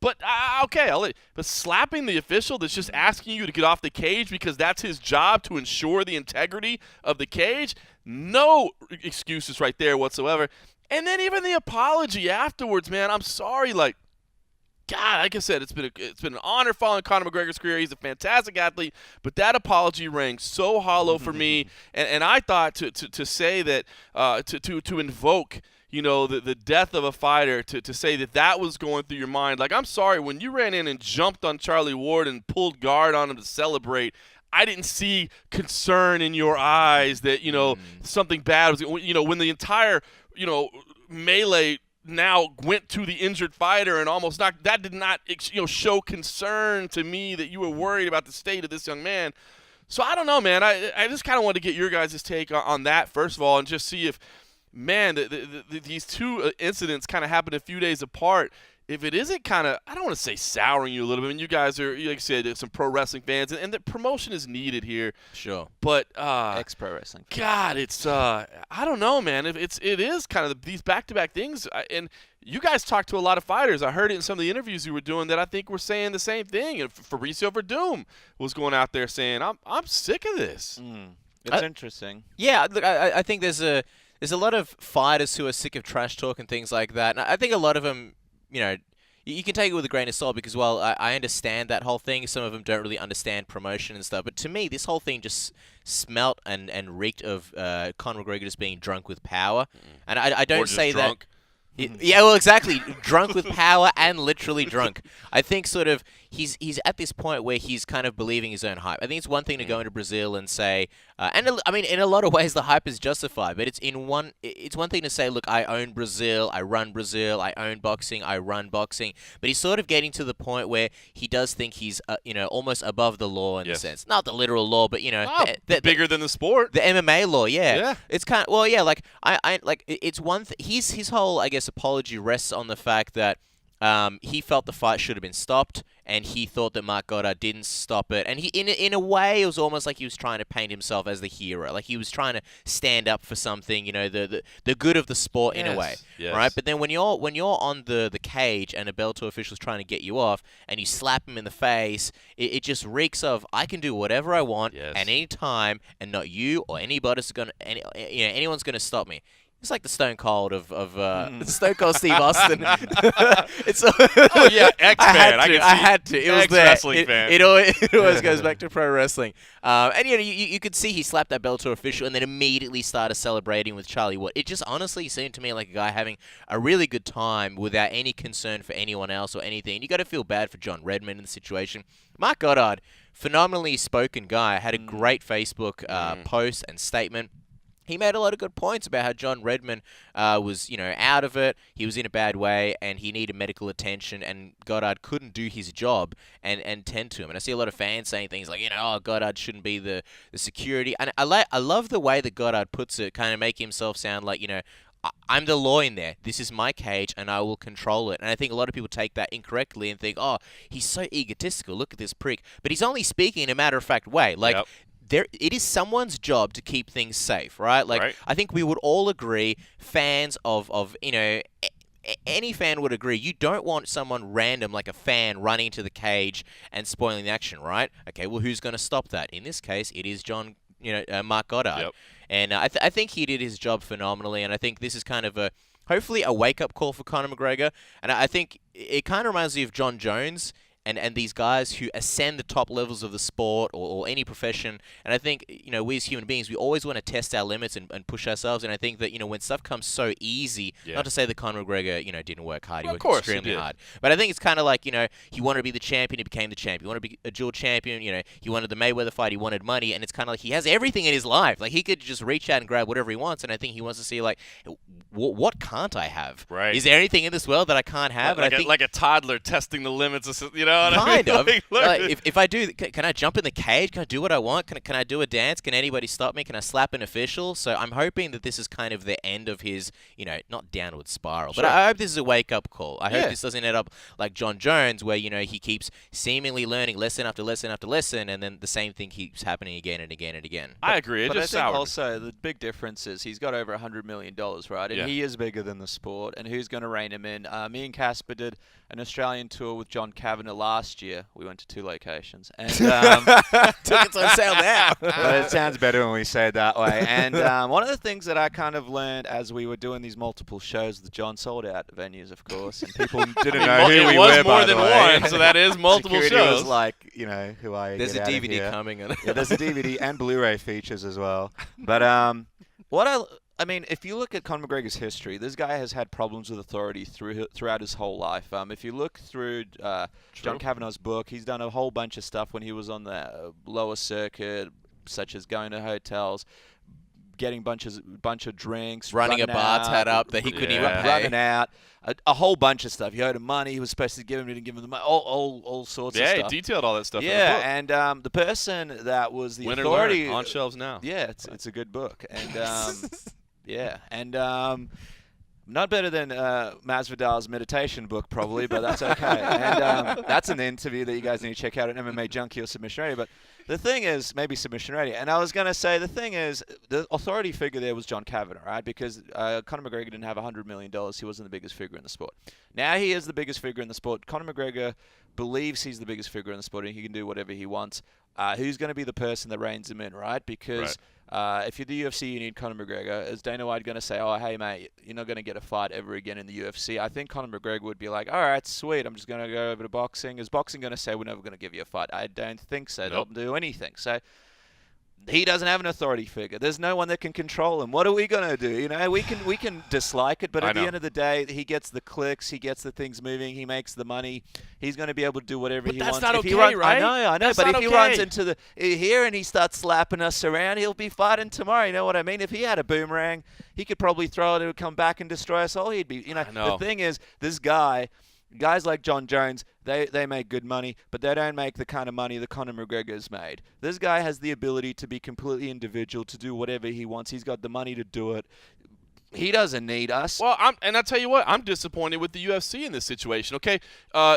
But okay, but slapping the official that's just asking you to get off the cage because that's his job to ensure the integrity of the cage, no excuses right there whatsoever. And then even the apology afterwards, man, I'm sorry, like, God, like I said, it's been an honor following Conor McGregor's career. He's a fantastic athlete, but that apology rang so hollow for me. And I thought to say that to invoke, the death of a fighter, to say that was going through your mind. Like, I'm sorry, when you ran in and jumped on Charlie Ward and pulled guard on him to celebrate, I didn't see concern in your eyes that something bad was. When the entire melee now went to the injured fighter and almost knocked. That did not, show concern to me that you were worried about the state of this young man. So I don't know, man. I just kind of wanted to get your guys' take on that first of all, and just see if, man, these two incidents kind of happened a few days apart. if it isn't kind of, I don't want to say souring you a little bit. I mean, you guys are, like you said, some pro wrestling fans, and the promotion is needed here. Sure. But Ex-pro wrestling. God, it's I don't know, man. It is kind of these back-to-back things, and you guys talked to a lot of fighters. I heard it in some of the interviews you were doing that I think were saying the same thing. And Fabricio Verdum was going out there saying, "I'm sick of this." It's interesting. Yeah, look, I think there's a lot of fighters who are sick of trash talk and things like that. And I think a lot of them, you can take it with a grain of salt because, well, I understand that whole thing. Some of them don't really understand promotion and stuff. But to me, this whole thing just smelt and reeked of Conor McGregor just being drunk with power. And I don't Or just say drunk. that. Yeah, well, exactly. Drunk with power and literally drunk. I think sort of he's at this point where he's kind of believing his own hype. I think it's one thing to go into Brazil and say, and I mean, in a lot of ways, the hype is justified. But it's one thing to say, look, I own Brazil, I run Brazil, I own boxing, I run boxing. But he's sort of getting to the point where he does think he's, almost above the law in a sense. Not the literal law, but Bigger than the sport. The MMA law, yeah. Yeah. It's kind of, well, yeah, like I like it's one. His whole, I guess, apology rests on the fact that he felt the fight should have been stopped, and he thought that Mark Goddard didn't stop it. And he, in a way, it was almost like he was trying to paint himself as the hero, like he was trying to stand up for something, the good of the sport in a way, right? But then when you're on the cage and a Bellator official's trying to get you off, and you slap him in the face, it just reeks of I can do whatever I want at any time, and not you or anyone's gonna stop me. It's like the Stone Cold of Stone Cold Steve Austin. It's X-Fan. I had to. It was there. Wrestling fan. It always goes back to pro wrestling. And you could see he slapped that Bellator official and then immediately started celebrating with Charlie Wood. It just honestly seemed to me like a guy having a really good time without any concern for anyone else or anything. And you got to feel bad for John Redmond in the situation. Mark Goddard, phenomenally spoken guy, had a great Facebook post and statement. He made a lot of good points about how John Redmond was, out of it. He was in a bad way, and he needed medical attention, and Goddard couldn't do his job and tend to him. And I see a lot of fans saying things like, Goddard shouldn't be the security. And I love the way that Goddard puts it, kind of making himself sound like, I'm the law in there. This is my cage, and I will control it. And I think a lot of people take that incorrectly and think, he's so egotistical. Look at this prick. But he's only speaking in a matter-of-fact way. Like, it is someone's job to keep things safe, right? Like, I think we would all agree, fans of any fan would agree, you don't want someone random, like a fan, running into the cage and spoiling the action, right? Okay, well, who's going to stop that? In this case, it is Mark Goddard. Yep. And I think he did his job phenomenally, and I think this is kind of hopefully a wake-up call for Conor McGregor. And I think it kind of reminds me of John Jones and these guys who ascend the top levels of the sport or any profession. And I think, we as human beings, we always want to test our limits and push ourselves. And I think that, when stuff comes so easy, not to say that Conor McGregor, didn't work hard. He worked extremely hard. But I think it's kind of like, he wanted to be the champion, he became the champion. He wanted to be a dual champion, he wanted the Mayweather fight, he wanted money. And it's kind of like he has everything in his life. Like, he could just reach out and grab whatever he wants. And I think he wants to see, like, what can't I have? Right. Is there anything in this world that I can't have? Like a toddler testing the limits of, Kind of. Like, if I do, can I jump in the cage? Can I do what I want? Can I do a dance? Can anybody stop me? Can I slap an official? So I'm hoping that this is kind of the end of his, not downward spiral. But I hope this is a wake-up call. I hope this doesn't end up like John Jones, where, he keeps seemingly learning lesson after lesson after lesson, and then the same thing keeps happening again and again and again. I agree. But I think also the big difference is he's got over $100 million, right? And he is bigger than the sport. And who's going to rein him in? Me and Kacper did an Australian tour with John Kavanagh last year. We went to 2 locations. And tickets on sale now. But it sounds better when we say it that way. And one of the things that I kind of learned as we were doing these multiple shows, the John sold out venues, of course, and people didn't know who we were. It was more than one, so that is multiple Security shows. was like, who are you? There's a DVD coming. There's a DVD and Blu-ray features as well. But I mean, if you look at Conor McGregor's history, this guy has had problems with authority throughout his whole life. If you look through John Kavanagh's book, he's done a whole bunch of stuff when he was on the lower circuit, such as going to hotels, getting bunch of drinks, running a bar tat up that he couldn't even pay, running out, a whole bunch of stuff. He owed him money. He was supposed to give him, didn't give him the money. All sorts of stuff. Yeah, he detailed all that stuff. Yeah, in the book. and the person that was the Win authority and Learn, on shelves now. Yeah, it's a good book, and Not better than Masvidal's meditation book, probably, but that's okay. And that's an interview that you guys need to check out at MMA Junkie or Submission Radio. But the thing is, maybe Submission Radio. And I was going to say, the thing is, the authority figure there was John Kavanagh, right? Because Conor McGregor didn't have $100 million. He wasn't the biggest figure in the sport. Now he is the biggest figure in the sport. Conor McGregor believes he's the biggest figure in the sport and he can do whatever he wants. Who's going to be the person that reins him in, right? Because if you're the UFC, you need Conor McGregor. Is Dana White going to say, oh, hey, mate, you're not going to get a fight ever again in the UFC? I think Conor McGregor would be like, all right, sweet, I'm just going to go over to boxing. Is boxing going to say, we're never going to give you a fight? I don't think so. Nope. They'll do anything. So he doesn't have an authority figure. There's no one that can control him. What are we going to do? You know, we can dislike it, but at the end of the day, he gets the clicks, he gets the things moving, he makes the money. He's going to be able to do whatever he wants. That's not if okay, he runs, right? I know. That's But not if he okay. runs into here and he starts slapping us around, he'll be fighting tomorrow. You know what I mean? If he had a boomerang, he could probably throw it. It would come back and destroy us all. He'd be, you know. The thing is, this guys like John Jones, they make good money, but they don't make the kind of money that Conor McGregor's made. This guy has the ability to be completely individual, to do whatever he wants. He's got the money to do it. He doesn't need us. Well, I'll tell you what, I'm disappointed with the UFC in this situation. Okay,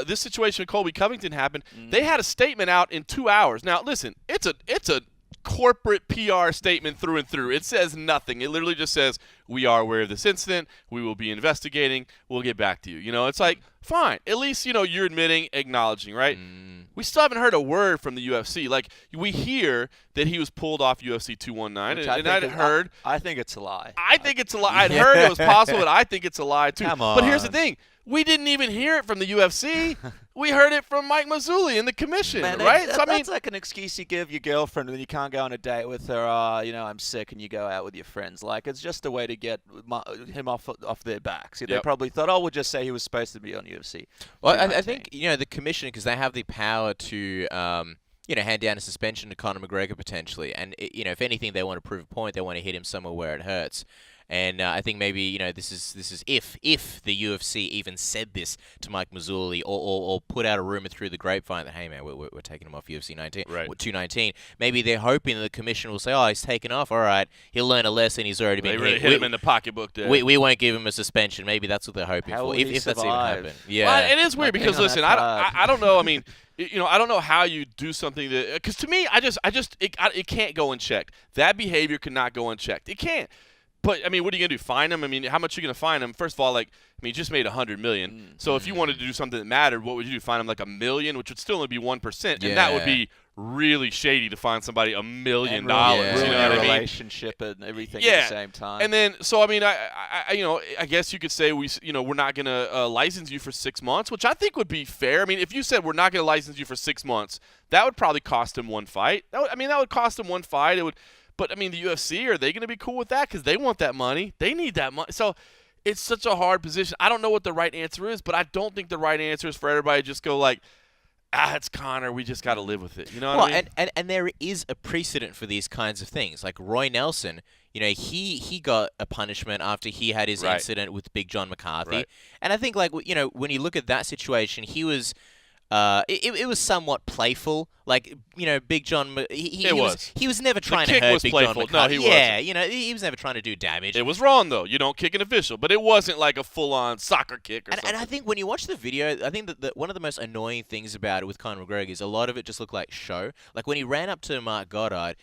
this situation with Colby Covington happened. They had a statement out in 2 hours. Now, listen, it's a corporate PR statement through and through. It says nothing. It literally just says, we are aware of this incident. We will be investigating. We'll get back to you. You know, it's like, fine. At least, you know, you're admitting, acknowledging, right? We still haven't heard a word from the UFC. Like, we hear that he was pulled off UFC 219, and I'd heard. I think it's a lie. I think it's a lie. I'd heard it was possible, but I think it's a lie, too. Come on. But here's the thing. We didn't even hear it from the UFC. We heard it from Mike Mazzulli in the commission, Man, right? That's like an excuse you give your girlfriend when you can't go on a date with her. You know, I'm sick, and you go out with your friends. Like, it's just a way to get him off their backs. They probably thought, oh, we'll just say he was supposed to be on UFC. Well, I think, you know, the commission, because they have the power to, you know, hand down a suspension to Conor McGregor potentially. And, you know, if anything, they want to prove a point. They want to hit him somewhere where it hurts. And I think maybe, you know, this is if the UFC even said this to Mike Mazzulli or put out a rumor through the grapevine that, hey, man, we're taking him off UFC 219. Maybe they're hoping that the commission will say, oh, he's taken off. All right, he'll learn a lesson. He's already been really hit him in the pocketbook there. We won't give him a suspension. Maybe that's what they're hoping for. If that's even happened. Yeah. Well, it is weird because, listen, I don't know. I mean, you know, I don't know how you do something that, because to me, it can't go unchecked. That behavior cannot go unchecked. It can't. But I mean, what are you gonna do? Fine him? I mean, how much are you gonna fine him? First of all, like, I mean, he just made $100 million. So if you wanted to do something that mattered, what would you do? Fine him like $1 million, which would still only be 1%, and that would be really shady to fine somebody $1 million. You know what I mean? Relationship and everything at the same time. And then, so I mean, I guess you could say we're not gonna license you for 6 months, which I think would be fair. I mean, if you said we're not gonna license you for 6 months, that would probably cost him one fight. That would cost him one fight. It would. But, I mean, the UFC, are they going to be cool with that? Because they want that money. They need that money. So it's such a hard position. I don't know what the right answer is, but I don't think the right answer is for everybody to just go like, it's Conor. We just got to live with it. You know what I mean? And there is a precedent for these kinds of things. Like Roy Nelson, you know, he got a punishment after he had his incident with Big John McCarthy. Right. And I think, like, you know, when you look at that situation, he was... It was somewhat playful, like, you know, Big John. He was never trying to hurt Big John McCarthy. No, he wasn't. Yeah, you know, he was never trying to do damage. It was wrong though. You don't kick an official, but it wasn't like a full-on soccer kick or something. And I think when you watch the video, I think that one of the most annoying things about it with Conor McGregor is a lot of it just looked like show. Like when he ran up to Mark Goddard.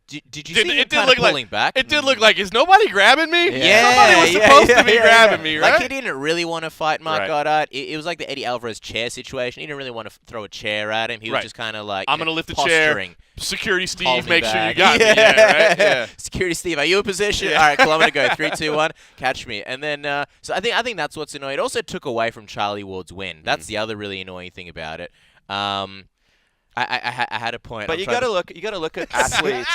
Did you see him kind of pulling back? It did look like, is nobody grabbing me? Yeah. Somebody was supposed to be grabbing me, right? Like, he didn't really want to fight Mark Goddard. It was like the Eddie Alvarez chair situation. He didn't really want to throw a chair at him. He was just kind of like, I'm going to lift the posturing. chair. Security Steve, make back. sure you got me. Yeah, right? Yeah. Security Steve, are you in position? All right, cool, I'm going to go. 3, 2, 1, catch me. And then, so I think that's what's annoying. It also took away from Charlie Ward's win. That's the other really annoying thing about it. I had a point. But you got to look at athletes.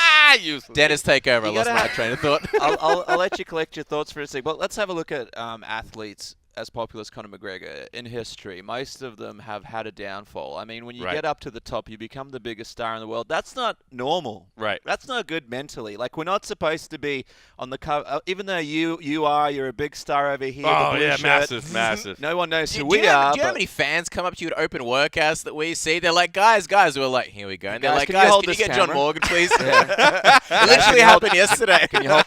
Dennis, take over. I lost my train of thought. I'll let you collect your thoughts for a second. But let's have a look at athletes as popular as Conor McGregor in history, most of them have had a downfall. I mean, when you Right. get up to the top, you become the biggest star in the world. That's not normal. Right. That's not good mentally. Like, we're not supposed to be on the cover, even though you're a big star over here. Oh the blue yeah, shirt. massive. No one knows who Do we you know, are. do you know how but- many fans come up to you at open workouts that we see? They're like, guys, we're like, here we go. And they're Guys, like, can you guys, hold can you this get John camera? Morgan, please? Yeah. It literally happened yesterday. Can you hold-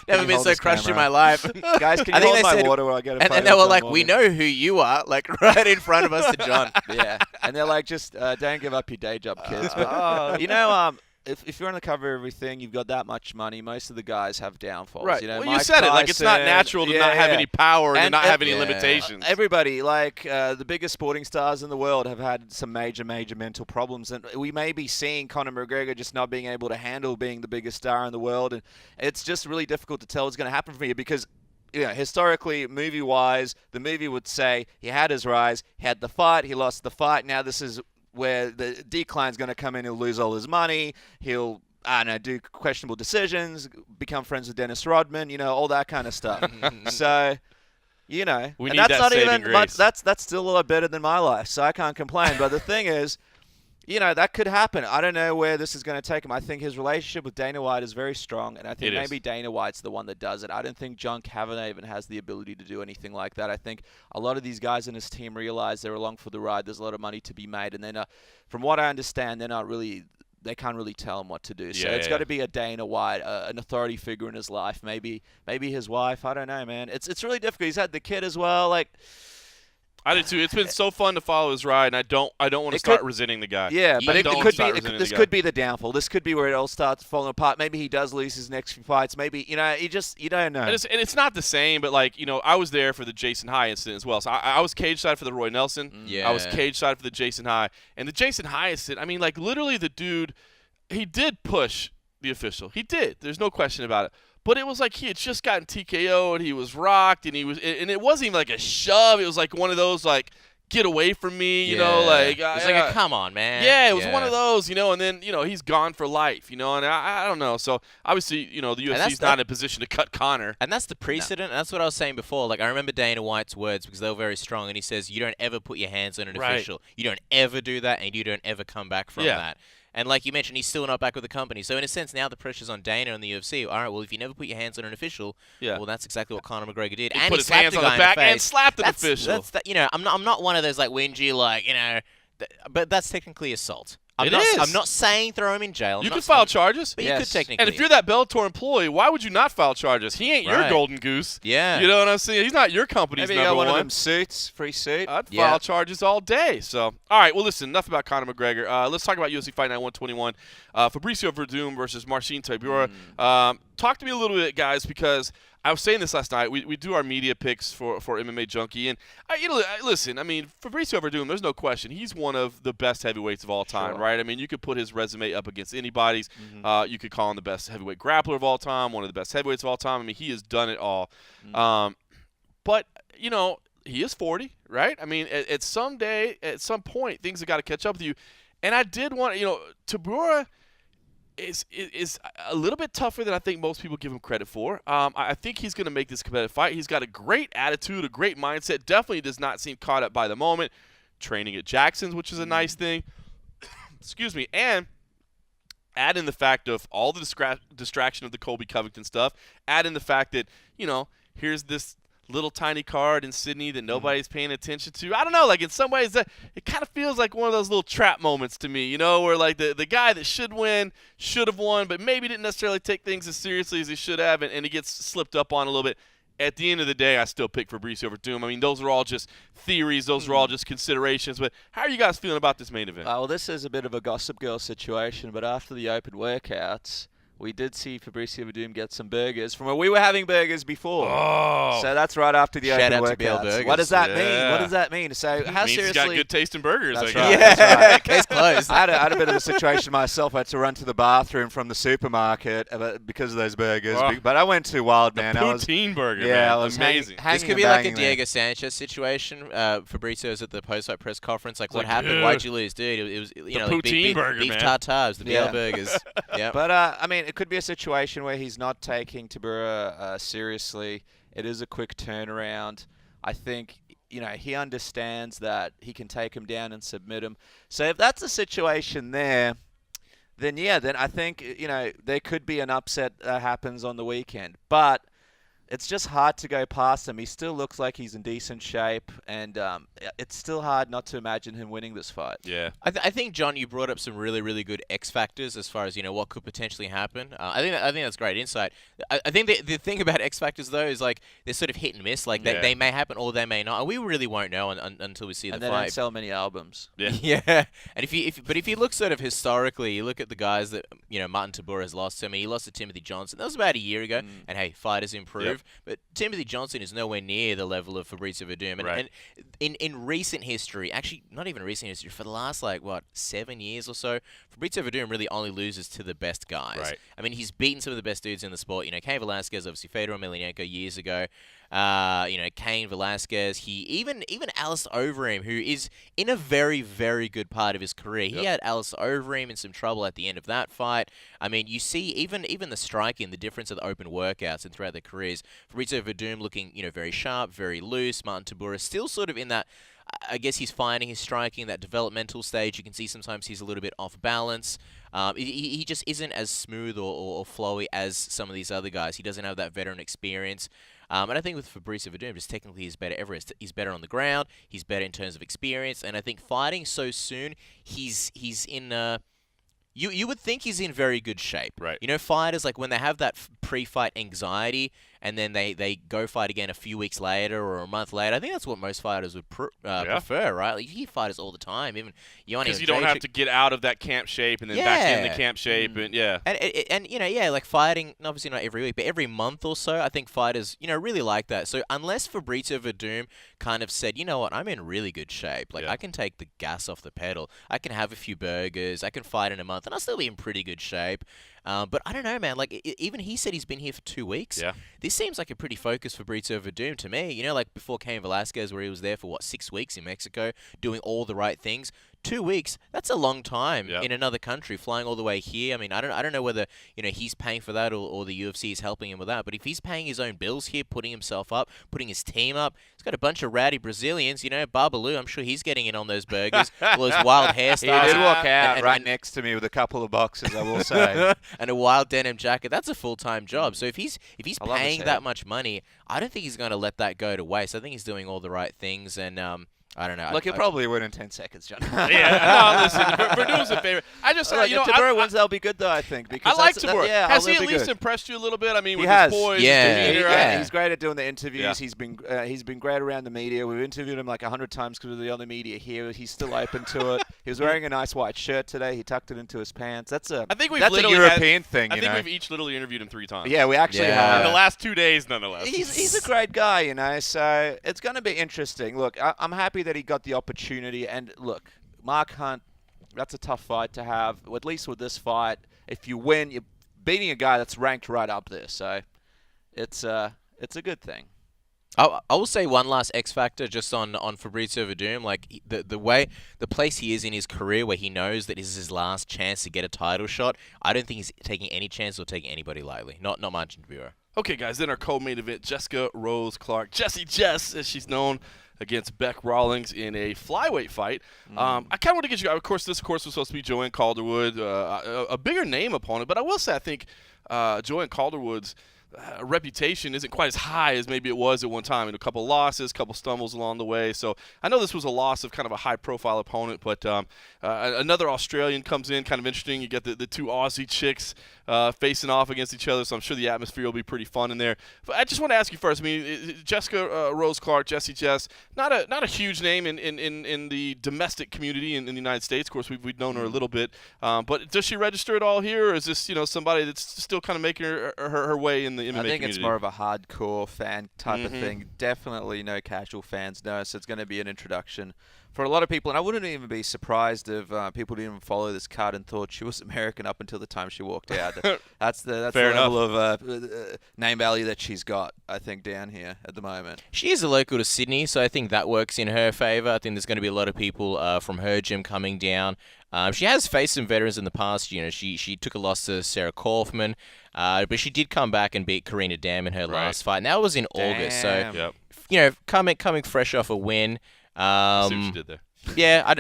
Never you been hold so this crushed in camera? my life. Guys, can I you think hold they my said- water while I get a photo And they of were John like, we Morgan?" know who you are, like right in front of us to John. Yeah, and they're like, just don't give up your day job, kids. But Oh. you know, if you're on the cover of everything, you've got that much money. Most of the guys have downfalls. Right. You know, well, Mike you said it. Like, it's not Tyson, natural to yeah, not have yeah. any power and to And not have any yeah. limitations. Everybody, like the biggest sporting stars in the world, have had some major mental problems, and we may be seeing Conor McGregor just not being able to handle being the biggest star in the world, and it's just really difficult to tell what's going to happen from here because. Historically, movie-wise, the movie would say he had his rise, he had the fight, he lost the fight. Now this is where the decline's going to come in. He'll lose all his money. He'll, I don't know, do questionable decisions, become friends with Dennis Rodman, all that kind of stuff. So, We and need that's that not saving even much. grace. That's still a lot better than my life, so I can't complain. But the thing is, that could happen. I don't know where this is going to take him. I think his relationship with Dana White is very strong, and I think It is. maybe Dana White's the one that does it. I don't think John Kavanagh even has the ability to do anything like that. I think a lot of these guys in his team realize they're along for the ride. There's a lot of money to be made, and then, from what I understand, they can't really tell him what to do. So it's got to be a Dana White, an authority figure in his life. Maybe his wife. I don't know, man. It's really difficult. He's had the kid as well. Like. I did too. It's been so fun to follow his ride, and I don't want to It start could- resenting the guy. Yeah, but I it don't could start be. resenting This the guy. could be the downfall. This could be where it all starts falling apart. Maybe he does lose his next few fights. Maybe you don't know. And it's not the same, but I was there for the Jason High incident as well. So I was cage side for the Roy Nelson. Yeah. I was cage side for the Jason High. And the Jason High incident, I mean, literally the dude, he did push the official. He did. There's no question about it. But it was like he had just gotten TKO'd, he was rocked, and it wasn't even like a shove. It was like one of those get away from me, you know, it's like a come on, man. yeah, it was one of those, and then, he's gone for life, and I don't know. So, obviously, the UFC's not in a position to cut Conor. And that's the precedent. And that's what I was saying before. Like, I remember Dana White's words because they were very strong. And he says, you don't ever put your hands on an Right. official. You don't ever do that, and you don't ever come back from Yeah. that. And like you mentioned, he's still not back with the company. So in a sense, now the pressure's on Dana and the UFC. All right, well, if you never put your hands on an official, Yeah. well, that's exactly what Conor McGregor did. He And put he his slapped hands the on guy the in back face. and slapped an That's- official. That's that. I'm not one of those whingy but that's technically assault. I'm It not, is. I'm not saying throw him in jail. I'm You not could file saying- charges. But you could Yes. technically. And if you're that Bellator employee, why would you not file charges? He ain't your Right. golden goose. Yeah. You know what I'm saying? He's not your company's Maybe you number got one one. of them suits, free suit. I'd Yeah. file charges all day. So, all right. Well, listen, enough about Conor McGregor. Let's talk about UFC Fight Night 121. Fabricio Verdum versus Marcin Tybura. Talk to me a little bit, guys, because I was saying this last night. We do our media picks for MMA Junkie, and listen. I mean, Fabricio Verdum. There's no question. He's one of the best heavyweights of all time, Sure. right? I mean, you could put his resume up against anybody's. You could call him the best heavyweight grappler of all time, one of the best heavyweights of all time. I mean, he has done it all. But he is 40, right? I mean, at some point, things have got to catch up with you. And I did want, Tybura is a little bit tougher than I think most people give him credit for. I think he's going to make this competitive fight. He's got a great attitude, a great mindset. Definitely does not seem caught up by the moment. Training at Jackson's, which is a nice thing. Excuse me. And add in the fact of all the distraction of the Colby Covington stuff. Add in the fact that, here's this little tiny card in Sydney that nobody's paying attention to. I don't know, in some ways it kind of feels like one of those little trap moments to me, where the guy that should win should have won, but maybe didn't necessarily take things as seriously as he should have, and he gets slipped up on a little bit. At the end of the day, I still pick Fabricio Verdum. I mean, those are all just theories. Those are all just considerations. But how are you guys feeling about this main event? Well, this is a bit of a Gossip Girl situation, but after the open workouts, we did see Fabricio Verdum get some burgers from where we were having burgers before. Oh. So that's right after the Shout open out to Bill workouts. Burgers. What does that Yeah. mean? What does that mean? So how means seriously? he's got good taste in burgers, That's I right. guess. That's right. Case closed. I had a bit of a situation myself. I had to run to the bathroom from the supermarket because of those burgers. Oh. But I went too wild, man. I was Poutine burger, yeah, man. I was Amazing. This could be like a Diego Sanchez situation. Fabrizio's at the post-fight press conference. Like, what like, happened? dude. Why'd you lose, dude? It was poutine beef burger, beef man. tartars, the Yeah. BL burgers. Yeah. But I mean, it could be a situation where he's not taking Tybura seriously. It is a quick turnaround. I think, he understands that he can take him down and submit him. So if that's the situation there, then I think, there could be an upset that happens on the weekend. But it's just hard to go past him. He still looks like he's in decent shape, and it's still hard not to imagine him winning this fight. Yeah. I think, John, you brought up some really, really good X factors as far as what could potentially happen. I think that's great insight. I think the thing about X factors though is like they're sort of hit and miss. Like they may happen or they may not, and we really won't know until we see the and fight. And they don't sell many albums. Yeah. Yeah. And if you look sort of historically, you look at the guys that Martin Tabor has lost to. I mean, he lost to Timothy Johnson. That was about a year ago. And hey, fighters improve. Yep. But Timothy Johnson is nowhere near the level of Fabrizio Verdum. And in recent history, actually not even recent history, for the last 7 years or so, Fabrizio Verdum really only loses to the best guys. Right. I mean, he's beaten some of the best dudes in the sport. Cain Velasquez, obviously Fedor Emelianenko years ago. Cain Velasquez. Even Alistair Overeem, who is in a very, very good part of his career. He had Alistair Overeem in some trouble at the end of that fight. I mean, you see even the striking, the difference of the open workouts and throughout their careers. Fabrizio Verdum looking very sharp, very loose. Martin Tabor is still sort of in that. I guess he's finding his striking, that developmental stage. You can see sometimes he's a little bit off balance. He just isn't as smooth or flowy as some of these other guys. He doesn't have that veteran experience. And I think with Fabrizio Verdum, just technically he's better everywhere. He's better on the ground. He's better in terms of experience. And I think fighting so soon, he's in. You would think he's in very good shape. Right. Fighters, when they have that pre-fight anxiety and then they go fight again a few weeks later or a month later, I think that's what most fighters would prefer, right? You hear fighters all the time, even because you don't have to get out of that camp shape and then back in the camp shape, and fighting, obviously not every week, but every month or so, I think fighters, really like that. So unless Fabrizio Verdum kind of said, you know what, I'm in really good shape, I can take the gas off the pedal, I can have a few burgers, I can fight in a month, and I'll still be in pretty good shape. But I don't know, man. Even he said he's been here for 2 weeks. Yeah. This seems like a pretty focused Fabrizio Verdum to me. Before Cain Velasquez, where he was there for 6 weeks in Mexico, doing all the right things. 2 weeks, that's a long time in another country, flying all the way here. I mean, I don't know whether he's paying for that or the UFC is helping him with that. But if he's paying his own bills here, putting himself up, putting his team up, he's got a bunch of rowdy Brazilians. Babalu, I'm sure he's getting in on those burgers, all those wild hairstyles. He did walk out right next to me with a couple of boxes, I will say, and a wild denim jacket. That's a full-time job. So if he's paying that much money, I don't think he's going to let that go to waste. I think he's doing all the right things, and I don't know. Look, he'll probably win in 10 seconds, John. Yeah, no, listen, Verdum's a favorite. I just, if Tabor wins, that'll be good, though, I think. Because I like Tabor. Has he at least good. Impressed you a little bit? I mean, he with has. his poise, yeah. his demeanor. Yeah. He's great at doing the interviews. Yeah. He's been great around the media. We've interviewed him 100 times because of the other media here. He's still open to it. He was wearing a nice white shirt today. He tucked it into his pants. That's a European thing. I think we've each literally interviewed him 3 times. Yeah, we actually have. In the last 2 days, nonetheless. He's a great guy, so it's going to be interesting. Look, I'm happy that he got the opportunity. And look, Mark Hunt, that's a tough fight to have. At least with this fight, if you win, you're beating a guy that's ranked right up there. So it's a good thing. I will say one last X factor just on Fabrizio Verdum, the place he is in his career where he knows that this is his last chance to get a title shot. I don't think he's taking any chance or taking anybody lightly. Not Martin Tabor. Okay, guys, then our co-main event, Jessica Rose Clark, Jessie Jess, as she's known, against Bec Rawlings in a flyweight fight. I kind of want to get you, of course, this was supposed to be Joanne Calderwood, a bigger name opponent, but I will say I think Joanne Calderwood's reputation isn't quite as high as maybe it was at one time. And a couple losses, a couple stumbles along the way. So I know this was a loss of kind of a high-profile opponent, but another Australian comes in, kind of interesting. You get the 2 Aussie chicks facing off against each other, so I'm sure the atmosphere will be pretty fun in there. But I just want to ask you first. I mean, Jessica Rose Clark, Jessie Jess, not a huge name in the domestic community in the United States. Of course, we've known her a little bit, but does she register at all here, or is this somebody that's still kind of making her way in the MMA community? I think it's more of a hardcore fan type of thing. Definitely no casual fans, no. So it's going to be an introduction for a lot of people. And I wouldn't even be surprised if people didn't even follow this card and thought she was American up until the time she walked out. That's the level of name value that she's got, I think, down here at the moment. She is a local to Sydney, so I think that works in her favour. I think there's going to be a lot of people from her gym coming down. She has faced some veterans in the past. She took a loss to Sarah Kaufman, but she did come back and beat Karina Dam in her last fight, and that was in August. So coming fresh off a win. I see what you did there. Yeah, I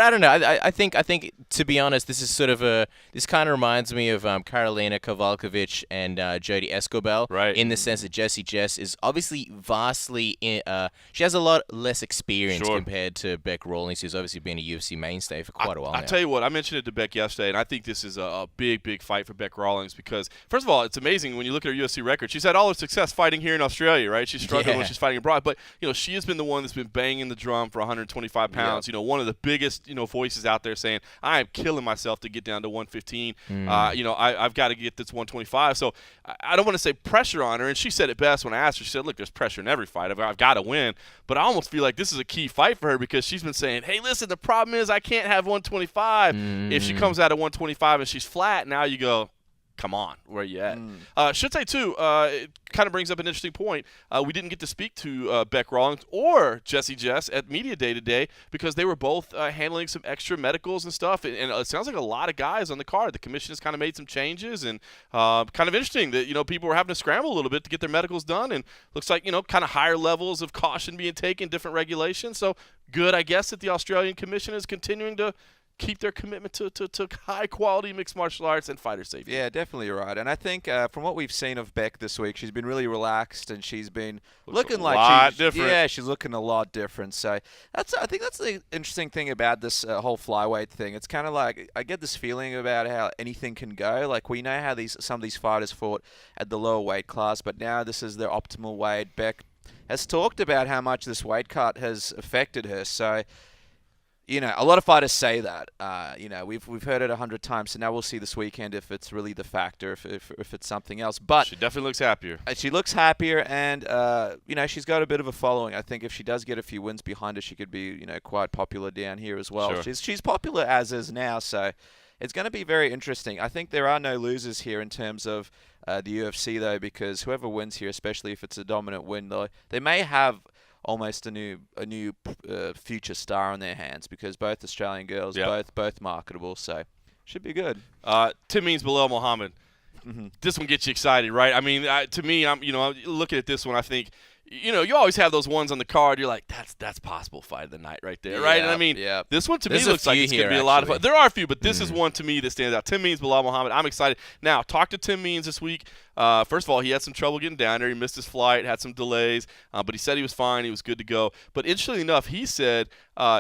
don't know. I think to be honest, this is sort of this kind of reminds me of Karolina Kowalkiewicz and Jodie Escobel, right? In the sense that Jessie Jess is obviously vastly she has a lot less experience compared to Beck Rawlings, who's obviously been a UFC mainstay for quite a while now. I tell you what, I mentioned it to Beck yesterday, and I think this is a big fight for Beck Rawlings because first of all, it's amazing when you look at her UFC record. She's had all her success fighting here in Australia, right? She's struggled when she's fighting abroad, but she has been the one that's been banging the drum for 125 pounds. One of the biggest voices out there saying I am killing myself to get down to 115. I've got to get this 125. So I don't want to say pressure on her. And she said it best when I asked her. She said, "Look, there's pressure in every fight. I've got to win." But I almost feel like this is a key fight for her because she's been saying, "Hey, listen, the problem is I can't have 125. If she comes out at 125 and she's flat, now you go." Come on, where are you at? Should say, too, it kind of brings up an interesting point. We didn't get to speak to Beck Rawlings or Jessie Jess at Media Day today because they were both handling some extra medicals and stuff. And it sounds like a lot of guys on the card. The commission has kind of made some changes. And kind of interesting that, people were having to scramble a little bit to get their medicals done. And looks like, kind of higher levels of caution being taken, different regulations. So good, I guess, that the Australian Commission is continuing to keep their commitment to high-quality mixed martial arts and fighter safety. Yeah, definitely right. And I think from what we've seen of Beck this week, she's been really relaxed and she's been looking like she's different. Yeah, she's looking a lot different. So I think that's the interesting thing about this whole flyweight thing. It's kind of like I get this feeling about how anything can go. Like we know how some of these fighters fought at the lower weight class, but now this is their optimal weight. Beck has talked about how much this weight cut has affected her. So a lot of fighters say that. We've heard it 100 times, so now we'll see this weekend if it's really the factor, if it's something else. But she definitely looks happier. She looks happier, and she's got a bit of a following. I think if she does get a few wins behind her, she could be quite popular down here as well. Sure. She's popular as is now, so it's going to be very interesting. I think there are no losers here in terms of the UFC though, because whoever wins here, especially if it's a dominant win, though, they may have almost a new future star on their hands because both Australian girls, both marketable, so should be good. Tim Means, Bilal Muhammad. This one gets you excited, right? I mean, to me, I'm looking at this one, I think, you always have those ones on the card. You're like, that's possible fight of the night right there, right? And I mean, this one to me looks like it's going to be a lot of fun. There are a few, but this is one to me that stands out. Tim Means, Bilal Muhammad. I'm excited. Now, talk to Tim Means this week. First of all, he had some trouble getting down there. He missed his flight, had some delays, but he said he was fine. He was good to go. But interestingly enough, he said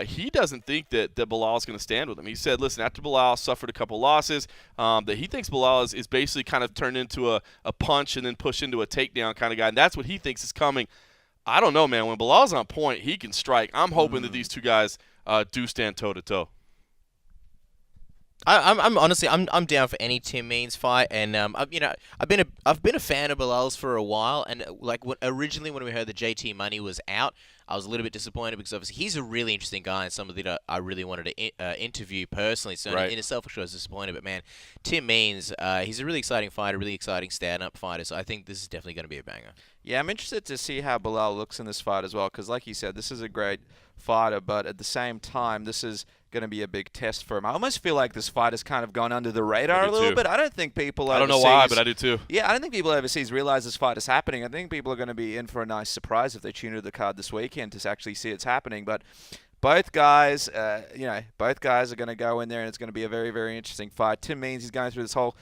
he doesn't think that Bilal is going to stand with him. He said, listen, after Bilal suffered a couple losses, that he thinks Bilal is basically kind of turned into a punch and then pushed into a takedown kind of guy, and that's what he thinks is coming. I don't know, man. When Bilal's on point, he can strike. I'm hoping that these two guys do stand toe-to-toe. I'm honestly down for any Tim Means fight, and I've been a fan of Bilal's for a while, and originally when we heard that JT Money was out, I was a little bit disappointed because obviously he's a really interesting guy and somebody that I really wanted to interview personally. So in itself, I was disappointed. But man, Tim Means, he's a really exciting fighter, really exciting stand-up fighter. So I think this is definitely going to be a banger. Yeah, I'm interested to see how Bilal looks in this fight as well because, like you said, this is a great fighter, but at the same time, this is going to be a big test for him. I almost feel like this fight has kind of gone under the radar a little bit. I don't think people overseas... I don't know why, but I do too. Yeah, I don't think people overseas realize this fight is happening. I think people are going to be in for a nice surprise if they tune into the card this weekend to actually see it's happening. But both guys, both guys are going to go in there, and it's going to be a very, very interesting fight. Tim Means, he's going through this whole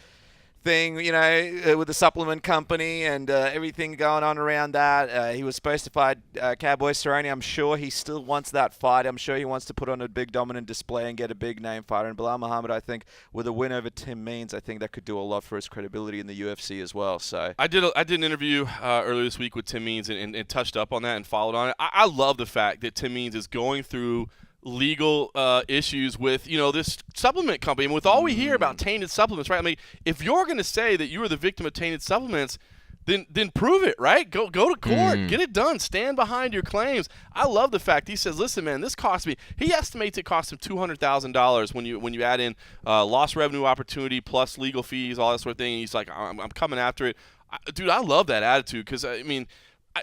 thing, with the supplement company and everything going on around that. He was supposed to fight Cowboy Cerrone. I'm sure he still wants that fight. I'm sure he wants to put on a big dominant display and get a big name fighter. And Bilal Muhammad, I think, with a win over Tim Means, I think that could do a lot for his credibility in the UFC as well. So I did an interview earlier this week with Tim Means and touched up on that and followed on it. I love the fact that Tim Means is going through legal issues with this supplement company, and with all we hear about tainted supplements, right? I mean, if you're going to say that you were the victim of tainted supplements, then prove it, right? Go to court, get it done, stand behind your claims. I love the fact he says, listen, man, this cost me. He estimates it cost him $200,000 when you add in lost revenue opportunity plus legal fees, all that sort of thing. And he's like, I'm coming after it, dude. I love that attitude because I mean.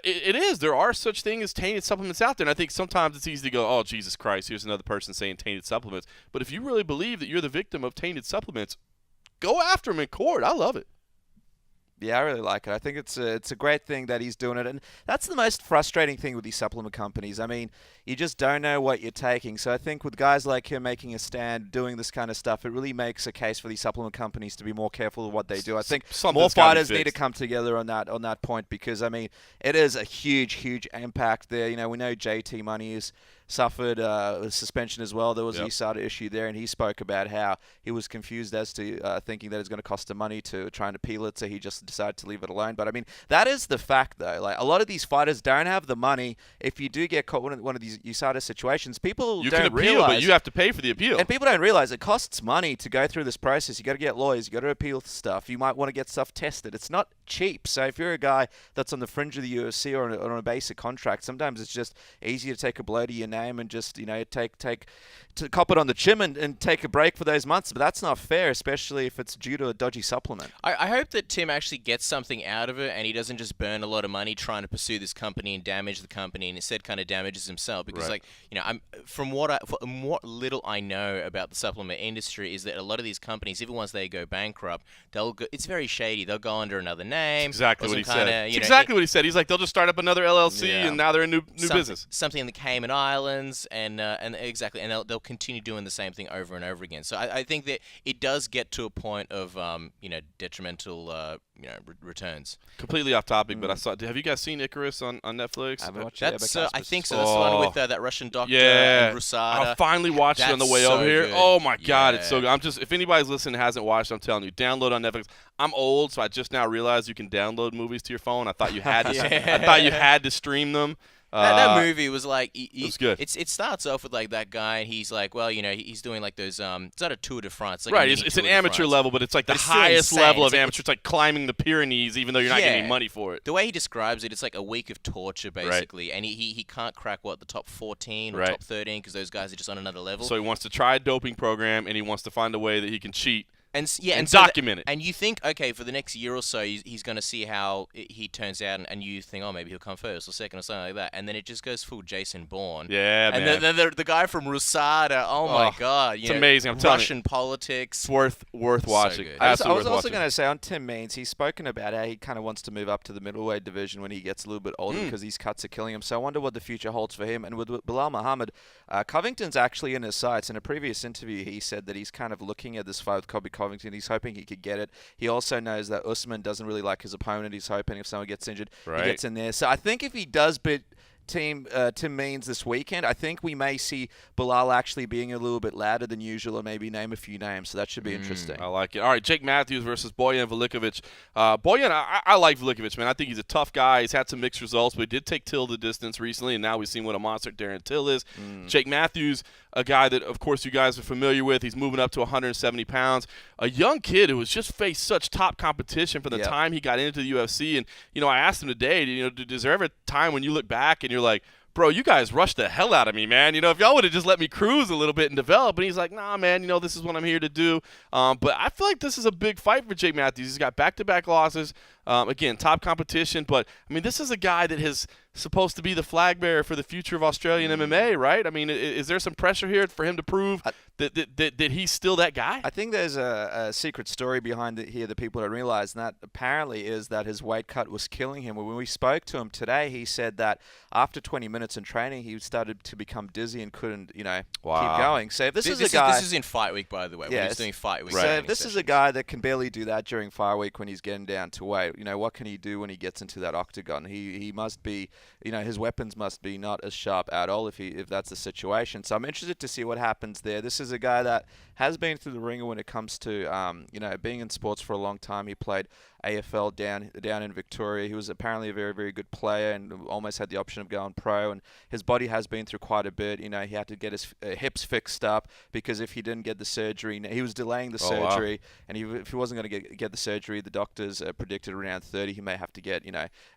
It is. There are such things as tainted supplements out there, and I think sometimes it's easy to go, oh, Jesus Christ, here's another person saying tainted supplements. But if you really believe that you're the victim of tainted supplements, go after them in court. I love it. Yeah, I really like it. I think it's a great thing that he's doing it, and that's the most frustrating thing with these supplement companies. I mean, you just don't know what you're taking. So I think with guys like him making a stand, doing this kind of stuff, it really makes a case for these supplement companies to be more careful of what they do. I think more fighters need to come together on that point, because I mean, it is a huge impact there. You know, we know JT Money has suffered a suspension as well. There was a USADA issue there, and he spoke about how he was confused as to thinking that it's going to cost him money to try and appeal it, so he just decided to leave it alone. But I mean, that is the fact, though. Like, a lot of these fighters don't have the money. If you do get caught in one of these USADA situations, people you don't can appeal, realize, but you have to pay for the appeal. And people don't realize it costs money to go through this process. You got to get lawyers, you got to appeal stuff. You might want to get stuff tested. It's not cheap. So if you're a guy that's on the fringe of the UFC or on a basic contract, sometimes it's just easier to take a blow to your name and just, you know, take to cop it on the chin and take a break for those months. But that's not fair, especially if it's due to a dodgy supplement. I hope that Tim actually gets something out of it, and he doesn't just burn a lot of money trying to pursue this company and damage the company, and instead kind of damages himself. Because, like, you know, from what little I know about the supplement industry is that a lot of these companies, even once they go bankrupt, it's very shady. They'll go under another name. That's exactly what he said. It's exactly what he said. He's like, they'll just start up another LLC, and now they're in new business. Something in the Cayman Islands, and exactly, and they'll continue doing the same thing over and over again. So I think that it does get to a point of detrimental returns. Completely off topic, but I saw. Have you guys seen Icarus on Netflix? I haven't watched it. I think so. That's the one with that Russian doctor and Rusada. I finally watched it on the way over here. Oh my God, it's so good. If anybody's listening and hasn't watched, I'm telling you, download on Netflix. I'm old, so I just now realized you can download movies to your phone. I thought you had to. I thought you had to stream them. That movie was like it was good. It starts off with like that guy, and he's like, well, you know, he's doing like those. It's not a Tour de France, like right? It's an amateur level, but it's like the highest level of amateur. It's like climbing the Pyrenees, even though you're not getting any money for it. The way he describes it, it's like a week of torture, basically, and he can't crack the top 14 or top 13 because those guys are just on another level. So he wants to try a doping program, and he wants to find a way that he can cheat. And document it. And you think, okay, for the next year or so, he's going to see how he turns out, and you think, oh, maybe he'll come first or second or something like that. And then it just goes full Jason Bourne. Yeah, man. And then the guy from Rusada, oh my God. It's amazing. I'm telling you. Russian politics. It's worth watching. I was also going to say, on Tim Means, he's spoken about how he kind of wants to move up to the middleweight division when he gets a little bit older because these cuts are killing him. So I wonder what the future holds for him. And with Bilal Muhammad, Covington's actually in his sights. In a previous interview, he said that he's kind of looking at this fight with Colby Covington. He's hoping he could get it. He also knows that Usman doesn't really like his opponent. He's hoping if someone gets injured, he gets in there. So I think if he does beat Tim Means this weekend, I think we may see Bilal actually being a little bit louder than usual and maybe name a few names. So that should be interesting. I like it. All right, Jake Matthews versus Bojan Velikovic. Bojan, I like Velikovic, man. I think he's a tough guy. He's had some mixed results, but he did take Till the distance recently, and now we've seen what a monster Darren Till is. Jake Matthews, a guy that, of course, you guys are familiar with. He's moving up to 170 pounds. A young kid who has just faced such top competition from the time he got into the UFC. And, you know, I asked him today, is there ever a time when you look back and you're like, bro, you guys rushed the hell out of me, man. You know, if y'all would have just let me cruise a little bit and develop. And he's like, nah, man, this is what I'm here to do. But I feel like this is a big fight for Jake Matthews. He's got back-to-back losses. Again, top competition. But, I mean, this is a guy that is supposed to be the flag bearer for the future of Australian MMA, right? I mean, is there some pressure here for him to prove that he's still that guy? I think there's a secret story behind it here that people don't realize, and that apparently is that his weight cut was killing him. When we spoke to him today, he said that after 20 minutes in training, he started to become dizzy and couldn't, keep going. So if this is a guy... This is in fight week, by the way. When he's doing fight week. So if this is a guy that can barely do that during fight week when he's getting down to weight, what can he do when he gets into that octagon? He must be... his weapons must be not as sharp at all if that's the situation. So I'm interested to see what happens there. This is a guy that has been through the ringer when it comes to being in sports for a long time. He played AFL down in Victoria. He was apparently a very, very good player and almost had the option of going pro. And his body has been through quite a bit. He had to get his hips fixed up because if he didn't get the surgery, he was delaying the surgery. Wow. And if he wasn't going to get the surgery, the doctors predicted around 30 he may have to get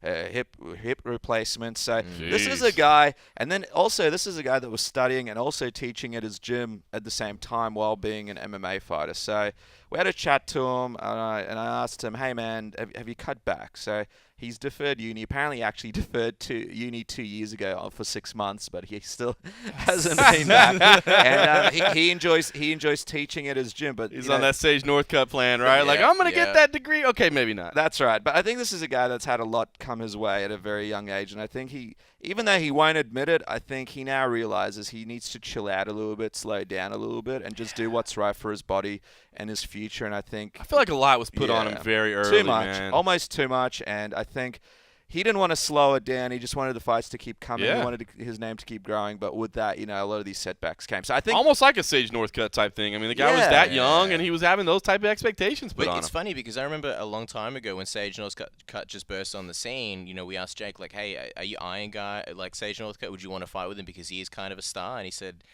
hip replacement. So this is a guy, and then also this is a guy that was studying and also teaching at his gym at the same time while being an MMA fighter. So we had a chat to him, and I asked him, hey, man, have you cut back? So he's deferred uni. Apparently, actually deferred to uni 2 years ago for 6 months, but he still hasn't been back. And he enjoys teaching at his gym. But he's on that Sage Northcutt plan, right? Like, I'm going to get that degree. Okay, maybe not. That's right. But I think this is a guy that's had a lot come his way at a very young age. And I think even though he won't admit it, I think he now realizes he needs to chill out a little bit, slow down a little bit, and just do what's right for his body and his future. And I feel like a lot was put on him very early, too much, man. Almost too much. And I think he didn't want to slow it down. He just wanted the fights to keep coming. Yeah. He wanted his name to keep growing. But with that, a lot of these setbacks came. So I think almost like a Sage Northcutt type thing. I mean, the guy was that young, and he was having those type of expectations put on him. It's funny because I remember a long time ago when Sage Northcutt just burst on the scene. We asked Jake, like, hey, are you eyeing guy like Sage Northcutt? Would you want to fight with him because he is kind of a star? And he said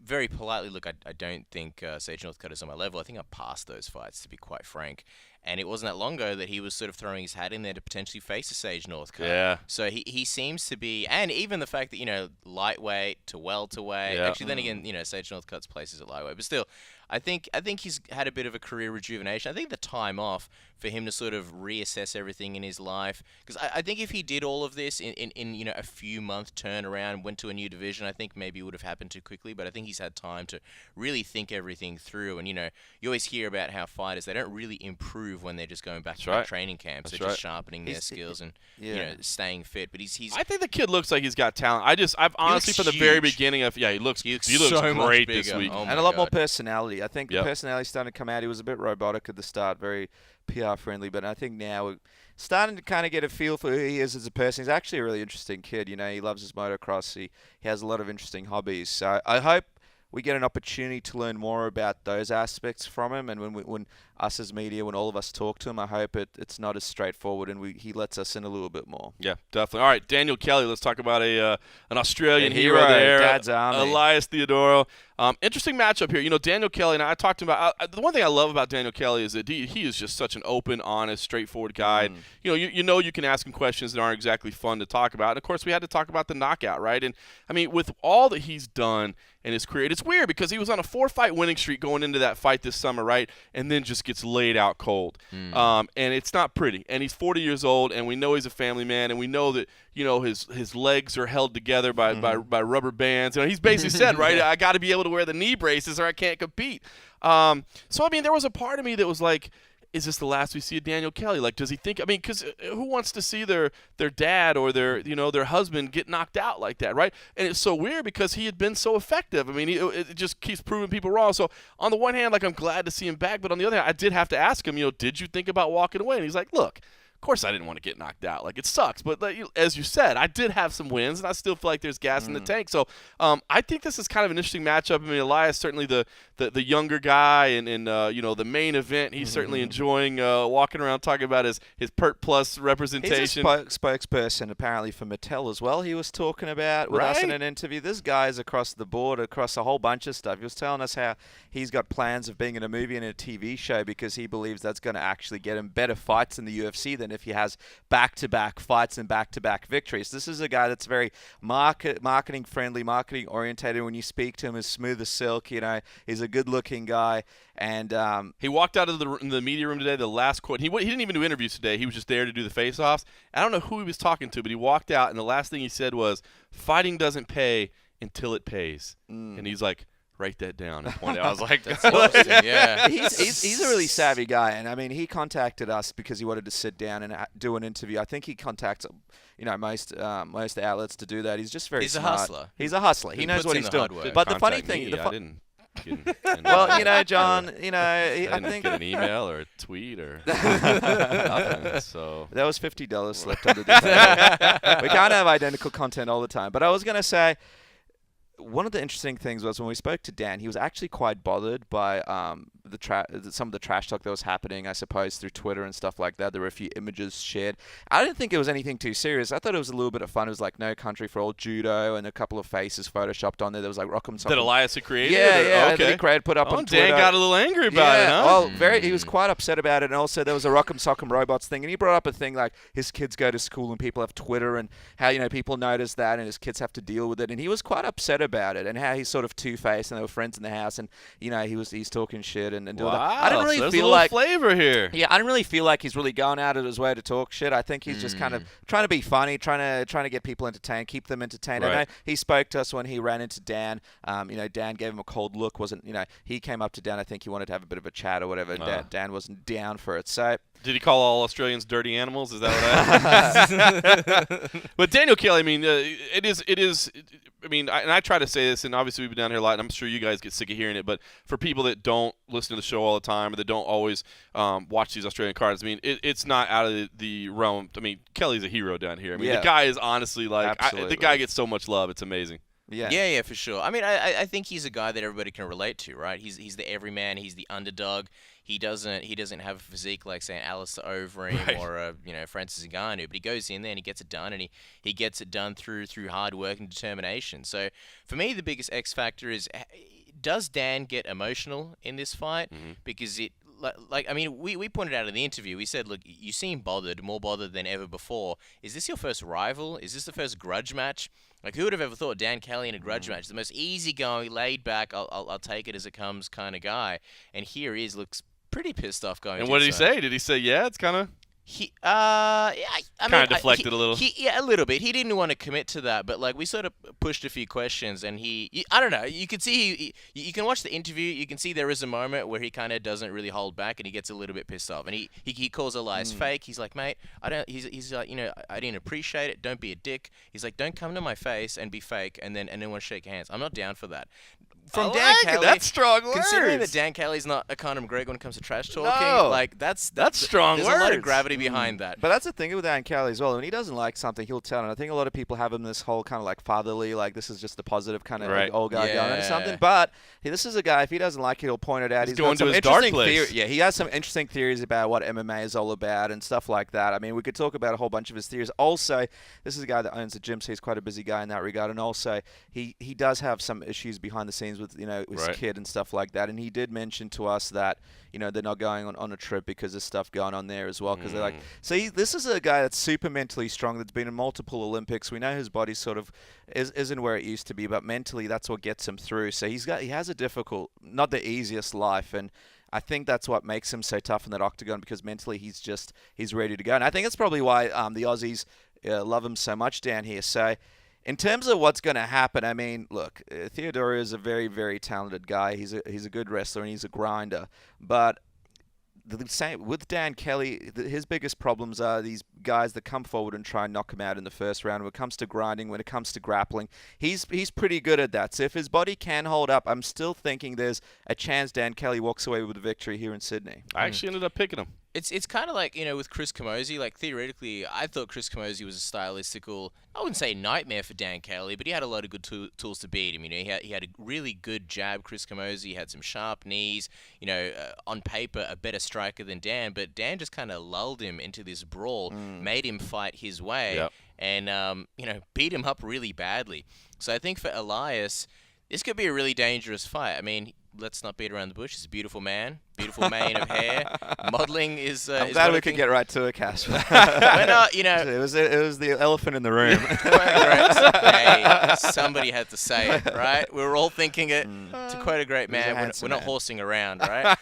very politely, look, I don't think Sage Northcutt is on my level. I think I passed those fights, to be quite frank. And it wasn't that long ago that he was sort of throwing his hat in there to potentially face a Sage Northcutt. Yeah. So he seems to be, and even the fact that, lightweight to welterweight. Yeah. Actually, then again, Sage Northcutt's place is at lightweight. But still, I think he's had a bit of a career rejuvenation. I think the time off for him to sort of reassess everything in his life, because I think if he did all of this in a few month turnaround, went to a new division, I think maybe it would have happened too quickly. But I think he's had time to really think everything through. And you always hear about how fighters, they don't really improve when they're just going back to training camps. They're just sharpening their skills and staying fit. But he's I think the kid looks like he's got talent. I've honestly from the very beginning he looks so great bigger. this week. Oh and a lot more personality. I think the Yep. personality starting to come out. He was a bit robotic at the start, very PR friendly, but I think now we're starting to kind of get a feel for who he is as a person. He's actually a really interesting kid. He loves his motocross. He has a lot of interesting hobbies. So I hope we get an opportunity to learn more about those aspects from him. And when us as media, when all of us talk to him, I hope it's not as straightforward and he lets us in a little bit more. Yeah, definitely. All right, Daniel Kelly. Let's talk about an Australian hero hero, there. Dad's Army. Elias Theodoro. Interesting matchup here. Daniel Kelly, and I talked to him about the one thing I love about Daniel Kelly is that he is just such an open, honest, straightforward guy. And, you can ask him questions that aren't exactly fun to talk about. And, of course, we had to talk about the knockout, right? And, I mean, with all that he's done in his career, it's weird because he was on a 4-fight winning streak going into that fight this summer, right? And then just gets laid out cold. And it's not pretty. And he's 40 years old, and we know he's a family man, and we know that, his legs are held together by rubber bands. He's basically said, right, I got to be able to wear the knee braces or I can't compete. So, I mean, there was a part of me that was like, is this the last we see of Daniel Kelly? Like, does he think? I mean, because who wants to see their dad or their husband get knocked out like that, right? And it's so weird because he had been so effective. I mean, it just keeps proving people wrong. So on the one hand, like I'm glad to see him back, but on the other hand, I did have to ask him, did you think about walking away? And he's like, look. Of course I didn't want to get knocked out. Like, it sucks. But as you said, I did have some wins, and I still feel like there's gas in the tank. So I think this is kind of an interesting matchup. I mean, Elias certainly the younger guy, and the main event, he's certainly enjoying walking around talking about his Pert Plus representation. He's a spokesperson apparently for Mattel as well. He was talking about with us in an interview. This guy's across the board, across a whole bunch of stuff. He was telling us how he's got plans of being in a movie and a TV show because he believes that's going to actually get him better fights in the UFC than if he has back-to-back fights and back-to-back victories. This is a guy that's very marketing friendly, marketing orientated. When you speak to him, is smooth as silk. He's a good-looking guy. And he walked out of the media room today. The last quote. He didn't even do interviews today. He was just there to do the face-offs. I don't know who he was talking to, but he walked out, and the last thing he said was, "Fighting doesn't pay until it pays." And he's like, write that down. And point out. I was like, that's interesting. Yeah, he's a really savvy guy, and I mean, he contacted us because he wanted to sit down and do an interview. I think he contacts most outlets to do that. He's just very smart. A husler. He's a hustler. He knows what he's doing. But the funny thing, I didn't. Well, John, I think get an email or a tweet or nothing. So that was $50 slipped under the table. We can't have identical content all the time. But I was going to say, one of the interesting things was when we spoke to Dan, he was actually quite bothered by some of the trash talk that was happening, I suppose, through Twitter and stuff like that. There were a few images shared. I didn't think it was anything too serious. I thought it was a little bit of fun. It was like No Country for Old Judo and a couple of faces photoshopped on there. There was like Rock'em Sock'em. That Elias had created? Yeah. Okay. That he created, put up on Twitter. Dan got a little angry about it, huh? Well, he was quite upset about it. And also there was a Rock'em Sock'em Robots thing. And he brought up a thing like his kids go to school and people have Twitter and how, people notice that and his kids have to deal with it. And he was quite upset about it and how he's sort of two-faced and they were friends in the house. And, he's talking shit and do wow, that. I don't really so there's feel a little like flavor here. Yeah, I don't really feel like he's really going out of his way to talk shit. I think he's just kind of trying to be funny, trying to get people entertained, keep them entertained. I know he spoke to us when he ran into Dan. Dan gave him a cold look. He came up to Dan. I think he wanted to have a bit of a chat or whatever. And Dan wasn't down for it. So did he call all Australians dirty animals? Is that what But Daniel Kelly, I mean, it is. I mean, I try to say this, and obviously we've been down here a lot, and I'm sure you guys get sick of hearing it, but for people that don't listen to the show all the time or that don't always watch these Australian cards, I mean, it's not out of the realm. I mean, Kelly's a hero down here. I mean, the guy is honestly the guy gets so much love. It's amazing. Yeah, for sure. I mean, I think he's a guy that everybody can relate to, right? He's the everyman. He's the underdog. He doesn't have a physique like, say, an Alistair Overeem or Francis Ngannou, but he goes in there and he gets it done, and he gets it done through hard work and determination. So for me, the biggest X factor is, does Dan get emotional in this fight? Because we pointed out in the interview, we said, look, you seem bothered, more bothered than ever before. Is this your first rival? Is this the first grudge match? Like, who would have ever thought Dan Kelly in a grudge match, the most easygoing, laid back, I'll take it as it comes kind of guy, and here he looks pretty pissed off going. And what did he say? Did he say, yeah, it's kind of? I kind of deflected a little. Yeah, a little bit. He didn't want to commit to that, but like we sort of pushed a few questions, and I don't know. You could see you can watch the interview. You can see there is a moment where he kind of doesn't really hold back, and he gets a little bit pissed off, and he calls Elias fake. He's like, mate, I don't. He's like, I didn't appreciate it. Don't be a dick. He's like, don't come to my face and be fake, and then want to shake hands. I'm not down for that. From Dan Kelly, that's strong words. Considering that Dan Kelly's not a Conor McGregor when it comes to trash talking, like that's strong There's words. a lot of gravity behind that. But that's the thing with Dan Kelly as well. When he doesn't like something, he'll tell. And I think a lot of people have him this whole kind of like fatherly, like this is just the positive kind of like old guy going into something. But this is a guy, if he doesn't like it, he'll point it out. He's going to his dark place. He has some interesting theories about what MMA is all about and stuff like that. I mean, we could talk about a whole bunch of his theories. Also, this is a guy that owns a gym, so he's quite a busy guy in that regard. And also, he does have some issues behind the scenes with his kid and stuff like that. And he did mention to us that they're not going on a trip because there's stuff going on there as well. Because they're like, this is a guy that's super mentally strong, that's been in multiple Olympics. We know his body sort of isn't where it used to be, but mentally that's what gets him through. So he has a difficult, not the easiest life, and I think that's what makes him so tough in that octagon, because mentally he's ready to go. And I think that's probably why the Aussies love him so much down here. So in terms of what's going to happen, I mean, look, Theodorou is a very, very talented guy. He's a good wrestler and he's a grinder. But the same with Dan Kelly, his biggest problems are these guys that come forward and try and knock him out in the first round. When it comes to grinding, when it comes to grappling, he's pretty good at that. So if his body can hold up, I'm still thinking there's a chance Dan Kelly walks away with a victory here in Sydney. I actually ended up picking him. It's kind of like, with Chris Camozzi, like theoretically, I thought Chris Camozzi was a stylistical, I wouldn't say nightmare for Dan Kelly, but he had a lot of good tools to beat him. He had a really good jab, Chris Camozzi. He had some sharp knees, on paper, a better striker than Dan, but Dan just kind of lulled him into this brawl, made him fight his way, and, beat him up really badly. So I think for Elias, this could be a really dangerous fight. I mean, let's not beat around the bush. He's a beautiful man, beautiful mane of hair. Modeling is. I'm glad we could get right to it, Kacper. It was the elephant in the room. Hey, somebody had to say it, right? We were all thinking it. To quote a great man, we're not horsing around, right?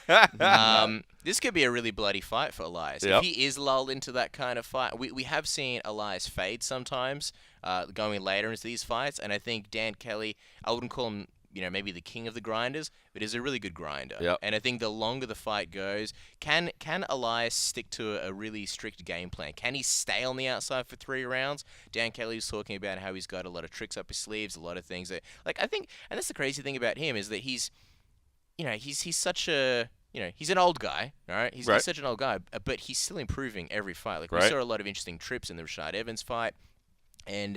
This could be a really bloody fight for Elias. If he is lulled into that kind of fight, we have seen Elias fade sometimes, going later into these fights, and I think Dan Kelly, I wouldn't call him maybe the king of the grinders, but he's a really good grinder. Yep. And I think the longer the fight goes, can Elias stick to a really strict game plan? Can he stay on the outside for 3 rounds? Dan Kelly was talking about how he's got a lot of tricks up his sleeves, a lot of things that, I think, and that's the crazy thing about him is that he's such a, he's an old guy, all right? He's such an old guy, but he's still improving every fight. We saw a lot of interesting trips in the Rashad Evans fight. And,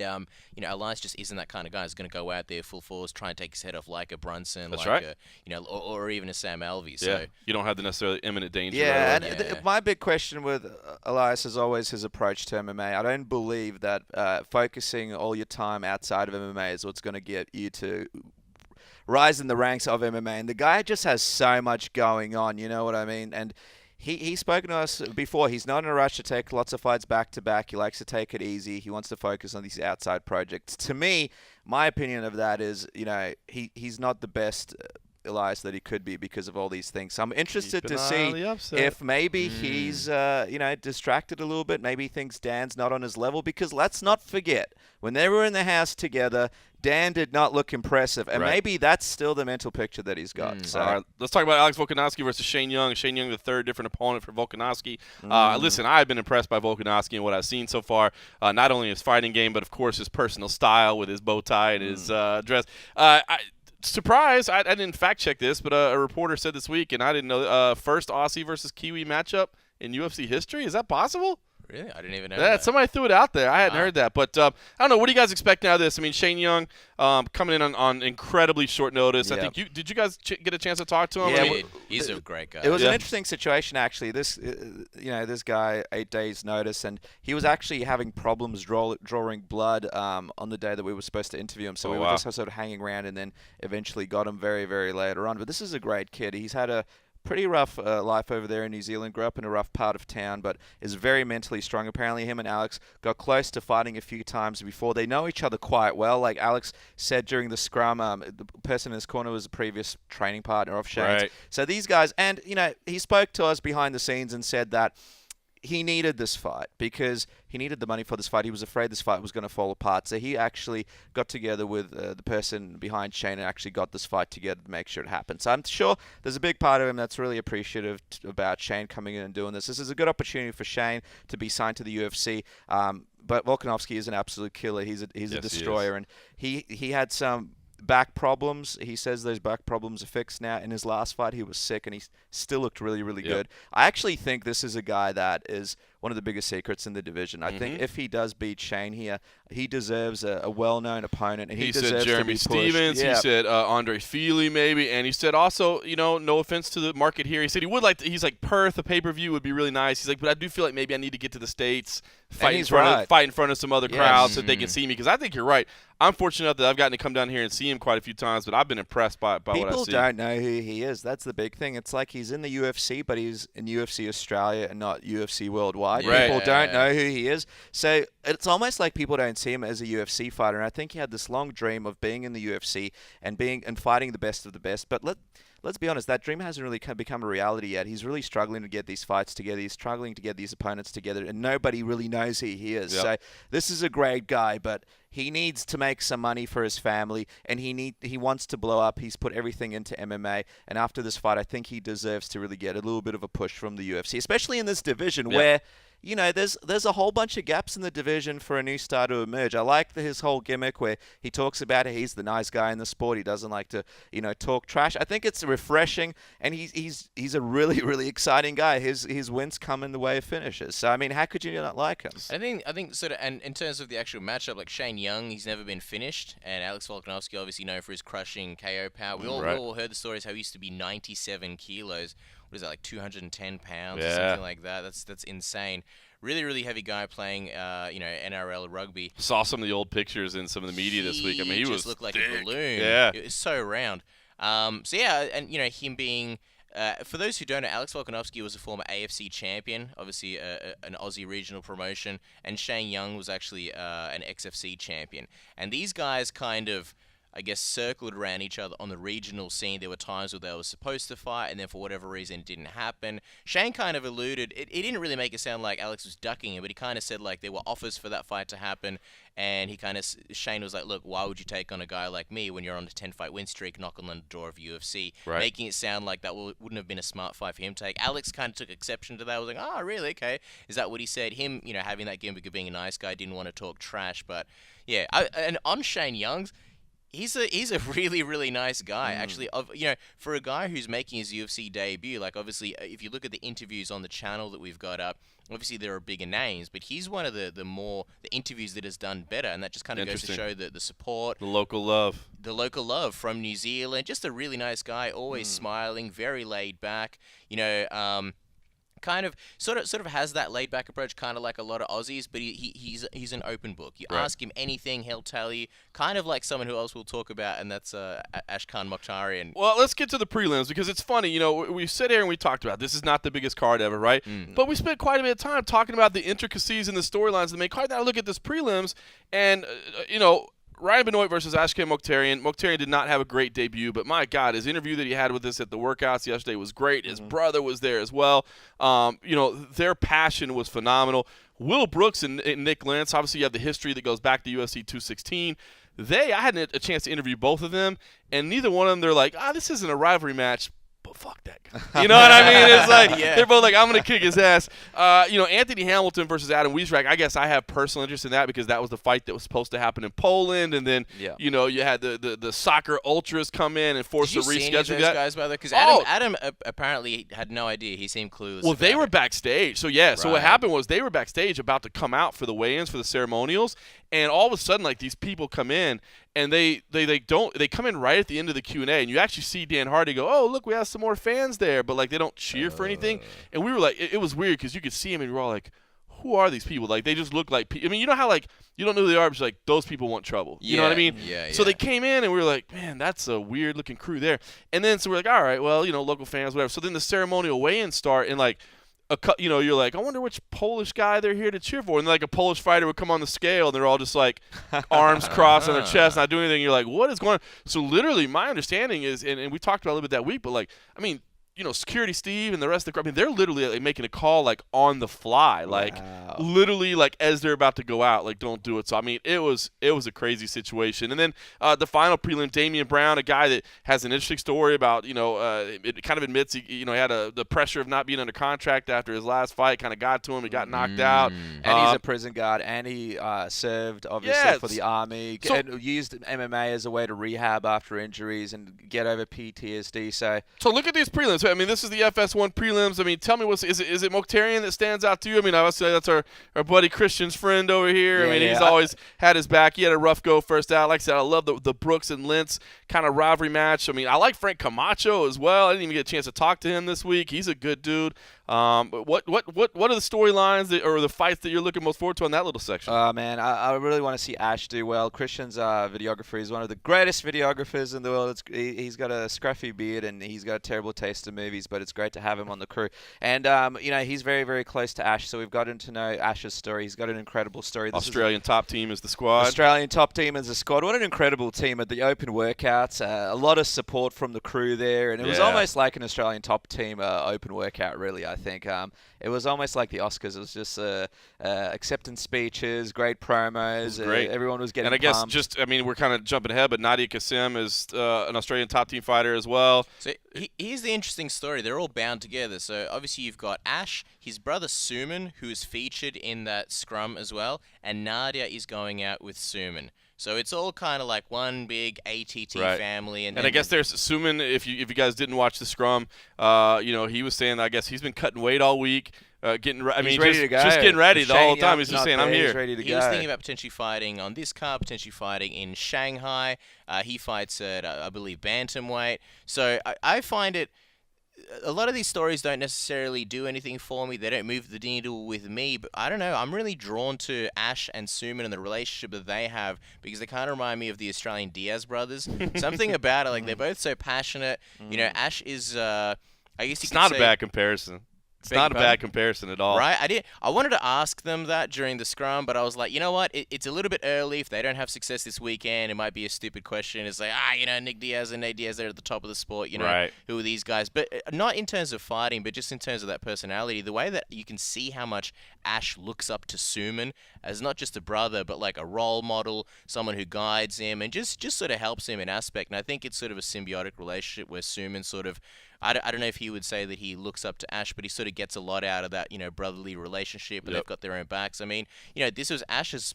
Elias just isn't that kind of guy who's going to go out there full force, try and take his head off like a Brunson, or even a Sam Alvey. So you don't have the necessarily imminent danger. Yeah, and my big question with Elias is always his approach to MMA. I don't believe that focusing all your time outside of MMA is what's going to get you to rise in the ranks of MMA. And the guy just has so much going on, you know what I mean? And He's spoken to us before. He's not in a rush to take lots of fights back to back. He likes to take it easy. He wants to focus on these outside projects. To me, my opinion of that is, he's not the best Elias, that he could be because of all these things. So I'm interested Keep to an eye see on the upset. if maybe he's distracted a little bit. Maybe he thinks Dan's not on his level, because let's not forget, when they were in the house together, Dan did not look impressive, and maybe that's still the mental picture that he's got. So. All right, let's talk about Alex Volkanovski versus Shane Young. Shane Young, the third different opponent for Volkanovski. Listen, I've been impressed by Volkanovski and what I've seen so far. Not only his fighting game, but of course his personal style with his bow tie and his dress. Surprise! I didn't fact check this, but a reporter said this week, and I didn't know. First Aussie versus Kiwi matchup in UFC history. Is that possible? Really? I didn't even know Yeah, that. somebody threw it out there. I hadn't heard that. But I don't know. What do you guys expect out of this? I mean, Shane Young coming in on incredibly short notice. I think did you guys get a chance to talk to him? Yeah, I mean, he's a great guy. It was an interesting situation, actually. This, this guy, 8 days' notice, and he was actually having problems drawing blood on the day that we were supposed to interview him. So we were just sort of hanging around, and then eventually got him very, very later on. But this is a great kid. He's had a pretty rough life over there in New Zealand. Grew up in a rough part of town, but is very mentally strong. Apparently him and Alex got close to fighting a few times before. They know each other quite well. Like Alex said during the scrum, the person in his corner was a previous training partner of Shane's. Right. So these guys, and he spoke to us behind the scenes and said that he needed this fight because he needed the money for this fight. He was afraid this fight was going to fall apart. So he actually got together with the person behind Shane and actually got this fight together to make sure it happened. So I'm sure there's a big part of him that's really appreciative about Shane coming in and doing this. This is a good opportunity for Shane to be signed to the UFC. But Volkanovski is an absolute killer. He's a destroyer, and he had some back problems. He says those back problems are fixed now. In his last fight, he was sick, and he still looked really, really good. I actually think this is a guy that is one of the biggest secrets in the division. I think if he does beat Shane here, he deserves a well-known opponent, and he deserves said Jeremy to be pushed. Stevens. He said Andre Feely maybe, and he said also, no offense to the market here, he said he would like to, he's like Perth, a pay-per-view would be really nice. He's like, but I do feel like maybe I need to get to the States, fight in front of some other crowds so they can see me, because I think you're right. I'm fortunate enough that I've gotten to come down here and see him quite a few times, but I've been impressed by what I see. People don't know who he is. That's the big thing. It's like he's in the UFC, but he's in UFC Australia and not UFC Worldwide. Right. People don't know who he is. So it's almost like people don't see him as a UFC fighter. And I think he had this long dream of being in the UFC and fighting the best of the best. But let's be honest, that dream hasn't really become a reality yet. He's really struggling to get these fights together. He's struggling to get these opponents together, and nobody really knows who he is. So this is a great guy, but he needs to make some money for his family, and he wants to blow up. He's put everything into MMA, and after this fight, I think he deserves to really get a little bit of a push from the UFC, especially in this division where there's a whole bunch of gaps in the division for a new star to emerge. I like his whole gimmick where he talks about he's the nice guy in the sport. He doesn't like to, talk trash. I think it's refreshing, and he's a really, really exciting guy. His wins come in the way of finishes. So I mean, how could you not like him? I think sort of, and in terms of the actual matchup, like Shane Young, he's never been finished, and Alex Volkanovski, obviously known for his crushing KO power. We all heard the stories how he used to be 97 kilos. What is that, like 210 pounds or something like that? That's insane. Really, really heavy guy playing, NRL rugby. Saw some of the old pictures in some of the media this week. I mean, he just was looked like thick. a balloon. Yeah, it was so round. And him being. For those who don't know, Alex Volkanovski was a former AFC champion, obviously an Aussie regional promotion, and Shane Young was actually an XFC champion. And these guys kind of, I guess, circled around each other on the regional scene. There were times where they were supposed to fight, and then for whatever reason, it didn't happen. Shane kind of alluded, it didn't really make it sound like Alex was ducking him, but he kind of said, like, there were offers for that fight to happen, and Shane was like, look, why would you take on a guy like me when you're on a 10-fight win streak, knocking on the door of UFC, making it sound like that wouldn't have been a smart fight for him to take. Alex kind of took exception to that. I was like, oh, really? Okay. Is that what he said? Him, having that gimmick of being a nice guy, didn't want to talk trash, but yeah. And on Shane Young's, he's a really, really nice guy, actually. For a guy who's making his UFC debut, like, obviously, if you look at the interviews on the channel that we've got up, obviously there are bigger names, but he's one of the interviews that has done better, and that just kind of goes to show the support. The local love from New Zealand. Just a really nice guy, always smiling, very laid back, kind of sort of has that laid back approach, kind of like a lot of Aussies, but he's an open book. You ask him anything, he'll tell you, kind of like someone who else we'll talk about, and that's Ashkan Mokhtarian. Well, let's get to the prelims, because it's funny, we sit here and we talked about this is not the biggest card ever, right? But we spent quite a bit of time talking about the intricacies and the storylines that make card. Now look at this prelims, and Ryan Benoit versus Ashkan Mokhtarian. Mokhtarian did not have a great debut, but my God, his interview that he had with us at the workouts yesterday was great. His brother was there as well. Their passion was phenomenal. Will Brooks and Nick Lentz, obviously you have the history that goes back to UFC 216. I had a chance to interview both of them, and neither one of them, they're like, this isn't a rivalry match, but fuck that guy. You know what I mean? It's like, they're both like, I'm going to kick his ass. Anthony Hamilton versus Adam Wiesrak, I guess I have personal interest in that because that was the fight that was supposed to happen in Poland, and then, you had the soccer ultras come in and force a reschedule. Did you see any of those guys, by the way? Because Adam apparently had no idea. He seemed clueless. Well, they were backstage. So, so what happened was they were backstage about to come out for the weigh-ins for the ceremonials, and all of a sudden, like, these people come in, and they come in right at the end of the Q&A, and you actually see Dan Hardy go, oh, look, we have some more fans there, but, like, they don't cheer for anything. And we were like, it was weird because you could see him, and we were all like, who are these people? Like, they just look like I mean, you know how, like, you don't know who they are, but you're like, those people want trouble. You know what I mean? So they came in, and we were like, man, that's a weird-looking crew there. And then, so we're like, all right, well, local fans, whatever. So then the ceremonial weigh-ins start, and, like, you're like, I wonder which Polish guy they're here to cheer for. And then, like, a Polish fighter would come on the scale, and they're all just, like, arms crossed on their chest, not doing anything. You're like, what is going on? So, literally, my understanding is, and we talked about it a little bit that week, but, like, I mean, Security Steve and the rest of the crowd, I mean, they're literally like, making a call, like, on the fly. Like, literally, like, as they're about to go out, like, don't do it. So, I mean, it was a crazy situation. And then the final prelim, Damian Brown, a guy that has an interesting story about, it kind of admits he had the pressure of not being under contract after his last fight kind of got to him. He got knocked out. And he's a prison guard, and he served, obviously, for the Army, and used MMA as a way to rehab after injuries and get over PTSD. So look at these prelims. I mean, this is the FS1 prelims. I mean, tell me, is it Mokhtarian that stands out to you? I mean, I would say that's our buddy Christian's friend over here. I mean, he's always had his back. He had a rough go first out. Like I said, I love the Brooks and Lentz kind of rivalry match. I mean, I like Frank Camacho as well. I didn't even get a chance to talk to him this week. He's a good dude. But what are the storylines or the fights that you're looking most forward to on that little section? Man, I really want to see Ash do well. Christian's videographer is one of the greatest videographers in the world. He's got a scruffy beard, and he's got a terrible taste in movies, but it's great to have him on the crew. And, he's very, very close to Ash, so we've gotten to know Ash's story. He's got an incredible story. Australian top team is the squad. Australian top team is the squad. What an incredible team at the open workouts. A lot of support from the crew there, and it was almost like an Australian top team open workout, really, I think. It was almost like the Oscars. It was just acceptance speeches, great promos. Great. Everyone was getting pumped. And I guess we're kind of jumping ahead, but Nadia Kassim is an Australian top team fighter as well. So here's the interesting story. They're all bound together. So obviously you've got Ash, his brother Suman, who is featured in that scrum as well, and Nadia is going out with Suman. So it's all kind of like one big ATT family. And I guess there's Suman, if you guys didn't watch the scrum, he was saying, I guess he's been cutting weight all week, getting ready to go. Just getting ready the whole time. He's just saying, I'm here. He was thinking about potentially fighting on this card, potentially fighting in Shanghai. He fights at, I believe, bantamweight. So I find it, a lot of these stories don't necessarily do anything for me. They don't move the needle with me. But I don't know. I'm really drawn to Ash and Suman and the relationship that they have because they kind of remind me of the Australian Diaz brothers. Something about it, like they're both so passionate. Ash is, I guess you could not say, a bad comparison. It's not a bad comparison at all. Right? I wanted to ask them that during the scrum, but I was like, you know what? It's a little bit early. If they don't have success this weekend, it might be a stupid question. It's like, Nick Diaz and Nate Diaz, they're at the top of the sport. Who are these guys? But not in terms of fighting, but just in terms of that personality. The way that you can see how much Ash looks up to Suman as not just a brother, but like a role model, someone who guides him and just sort of helps him in aspect. And I think it's sort of a symbiotic relationship where Suman sort of, I don't know if he would say that he looks up to Ash, but he sort of gets a lot out of that, brotherly relationship, and they've got their own backs. I mean, this was Ash's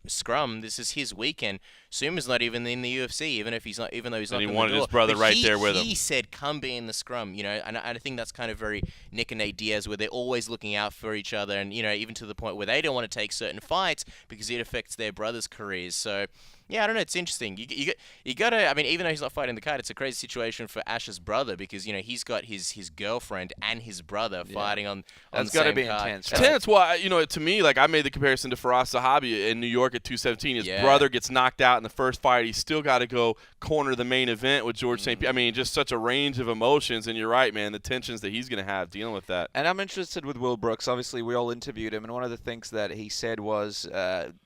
scrum. This is his weekend. Suman's not even in the UFC, even though he's not. And he wanted his brother right there with him. He said, "Come be in the scrum," and I think that's kind of very Nick and Nate Diaz, where they're always looking out for each other, and even to the point where they don't want to take certain fights because it affects their brothers' careers. So. Yeah, I don't know. It's interesting. You got to. I mean, even though he's not fighting the card, it's a crazy situation for Ash's brother because he's got his girlfriend and his brother fighting on That's the same card. That's got to be intense. It's intense. Well, to me, like I made the comparison to Faraz Sahabi in New York at 217. His brother gets knocked out in the first fight. He's still got to go corner the main event with George St. Pierre. I mean, just such a range of emotions. And you're right, man. The tensions that he's going to have dealing with that. And I'm interested with Will Brooks. Obviously, we all interviewed him, and one of the things that he said was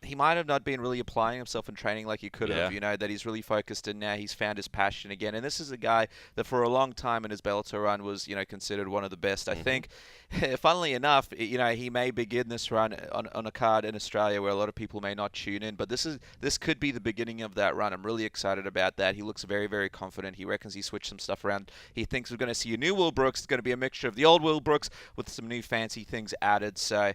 he might have not been really applying himself in training like he could Yeah. have. You know, that he's really focused and now he's found his passion again. And this is a guy that for a long time in his Bellator run was, you know, considered one of the best. I think, funnily enough, you know, he may begin this run on a card in Australia where a lot of people may not tune in, but this could be the beginning of that run. I'm really excited about that. He looks very, very confident. He reckons he switched some stuff around. He thinks we're going to see a new Will Brooks. It's going to be a mixture of the old Will Brooks with some new fancy things added. So,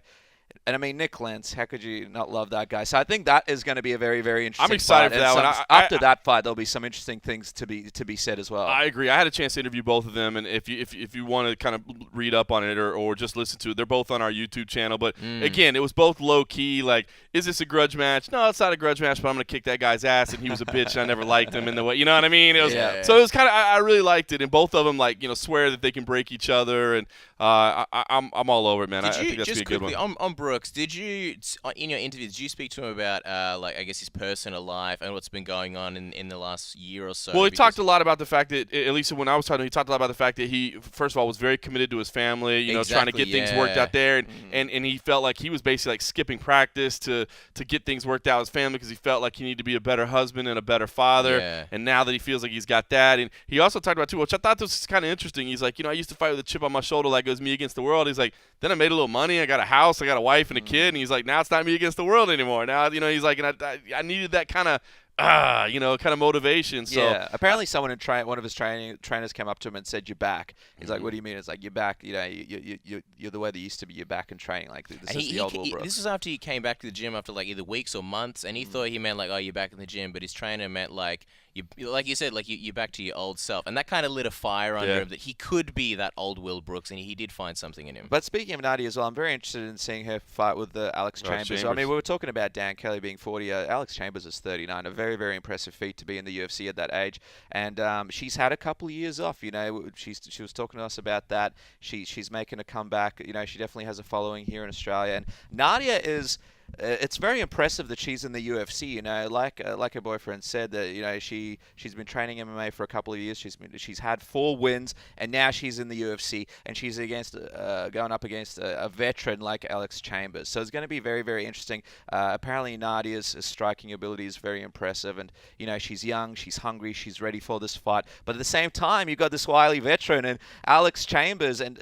and I mean, Nick Lentz, how could you not love that guy? So I think that is going to be a very, very interesting I'm excited fight. for that And one. after that fight, there'll be some interesting things to be said as well. I agree. I had a chance to interview both of them, and if you want to kind of read up on it or just listen to it, they're both on our YouTube channel. But again, it was both low key. Like, is this a grudge match? No, it's not a grudge match. But I'm gonna kick that guy's ass, and he was a bitch. And I never liked him in the way. You know what I mean? It was, So it was kind of. I really liked it, and both of them swear that they can break each other, and I'm all over it, man. I think that's just gonna be a good one. on Brooks, did you in your interview did you speak to him about I guess his personal life and what's been going on in the last year or so? Well, he talked a lot about the fact that, at least when I was talking to him, he talked a lot about the fact that he, first of all, was very committed to his family, trying to get things worked out there. And he felt like he was basically like skipping practice to get things worked out with his family because he felt like he needed to be a better husband and a better father. Yeah. And now that he feels like he's got that. And he also talked about, too, which I thought was kind of interesting. He's like, I used to fight with a chip on my shoulder like it was me against the world. He's like, then I made a little money. I got a house. I got a wife and a kid. And he's like, now it's not me against the world anymore. Now, he's like, and I needed that kind of kind of motivation. So yeah, apparently someone in one of his trainers came up to him and said, "You're back." He's like, "What do you mean?" It's like, "You're back. You're the way that you used to be. You're back in training. Like this is the old Will Brooks." This is after he came back to the gym after like either weeks or months, and he thought he meant like, "Oh, you're back in the gym," but his trainer meant like like you said, like you're back to your old self, and that kind of lit a fire under him that he could be that old Will Brooks, and he did find something in him. But speaking of Nadia as well, I'm very interested in seeing her fight with Alex Chambers. I mean, we were talking about Dan Kelly being 40. Alex Chambers is 39. A very, very impressive feat to be in the UFC at that age. And she's had a couple of years off. She was talking to us about that. She's making a comeback. She definitely has a following here in Australia. And Nadia is. It's very impressive that she's in the UFC. Like her boyfriend said, that she's been training MMA for a couple of years. She's had 4 wins, and now she's in the UFC, and she's going up against a veteran like Alex Chambers. So it's going to be very, very interesting. Apparently, Nadia's striking ability is very impressive, and she's young, she's hungry, she's ready for this fight. But at the same time, you've got this wily veteran and Alex Chambers, and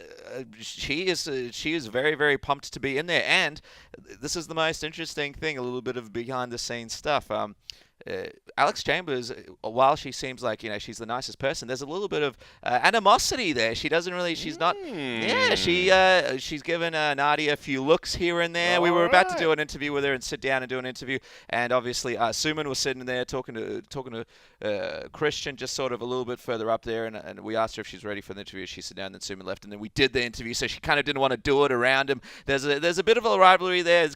she is very, very pumped to be in there. And this is the most interesting thing, a little bit of behind-the-scenes stuff. Alex Chambers, while she seems like she's the nicest person, there's a little bit of animosity there. She doesn't really. She's not. Yeah, she's given Nadia a few looks here and there. We were about to do an interview with her and sit down and do an interview, and obviously Suman was sitting there talking to Christian, just sort of a little bit further up there, and we asked her if she's ready for the interview. She sat down, and then Suman left, and then we did the interview. So she kind of didn't want to do it around him. There's a bit of a rivalry there.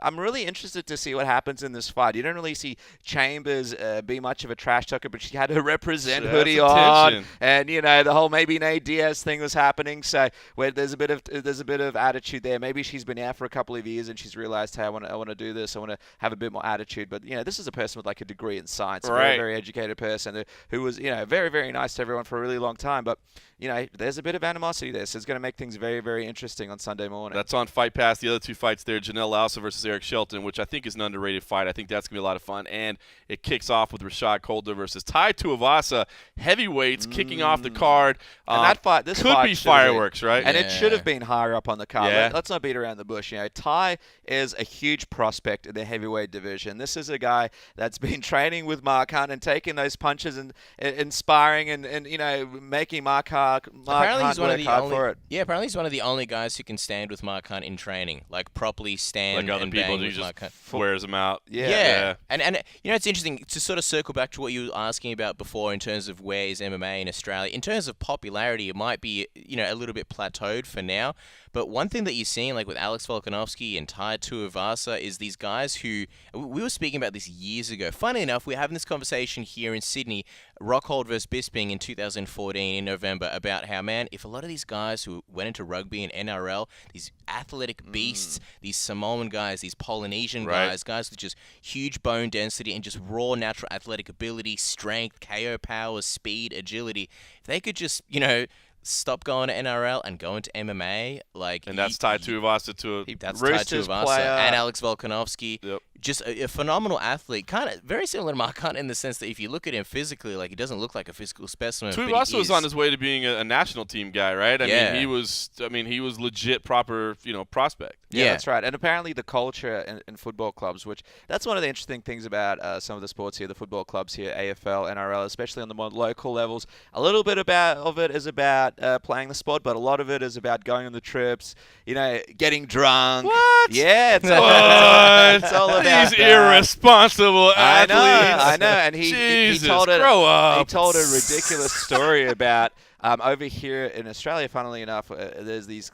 I'm really interested to see what happens in this fight. You don't really see Chambers be much of a trash talker, but she had her represent hoodie on, and the whole maybe Nate Diaz thing was happening. So where there's a bit of attitude there. Maybe she's been out for a couple of years and she's realized, hey, I want to do this. I want to have a bit more attitude. But this is a person with like a degree in science, a very, very educated person who was very, very nice to everyone for a really long time. But there's a bit of animosity there, so it's going to make things very, very interesting on Sunday morning. That's on Fight Pass. The other 2 fights there, Janelle Lausa versus Eric Shelton, which I think is an underrated fight. I think that's going to be a lot of fun. And it kicks off with Rashad Coulter versus Tai Tuivasa, heavyweights kicking off the card. And this could fight be fireworks, right? And it should have been higher up on the card. Yeah. Let's not beat around the bush. Tai is a huge prospect in the heavyweight division. This is a guy that's been training with Mark Hunt and taking those punches and sparring and making Mark Hunt work hard for it. Yeah, apparently he's one of the only guys who can stand with Mark Hunt in training, like properly stand like other and people bang who with just Mark Hunt. wears them out. Yeah. And it's interesting to sort of circle back to what you were asking about before in terms of where is MMA in Australia. In terms of popularity, it might be a little bit plateaued for now. But one thing that you're seeing, like with Alex Volkanovski and Tai Tuivasa, is these guys who we were speaking about this years ago. Funny enough, we're having this conversation here in Sydney, Rockhold versus Bisping in 2014 in November, about how, man, if a lot of these guys who went into rugby and NRL, these athletic beasts, these Samoan guys, these Polynesian guys with just huge bone density and just raw natural athletic ability, strength, KO power, speed, agility, if they could just, stop going to NRL and go into MMA, and that's Tai Tuivasa to that's Tai Roosters Tuivasa player and Alex Volkanovski. Yep. just a phenomenal athlete, kind of very similar to Mark Hunt in the sense that if you look at him physically, like he doesn't look like a physical specimen. Tuivasa was on his way to being a national team guy, right? I mean, he was legit proper, prospect. Yeah, that's right. And apparently the culture in football clubs, which that's one of the interesting things about some of the sports here, the football clubs here, AFL, NRL, especially on the more local levels. A little bit of it is about playing the sport, but a lot of it is about going on the trips, getting drunk. What? Yeah, it's all about these irresponsible athletes. I know. And he told grow up. He told a ridiculous story about over here in Australia, funnily enough, there's these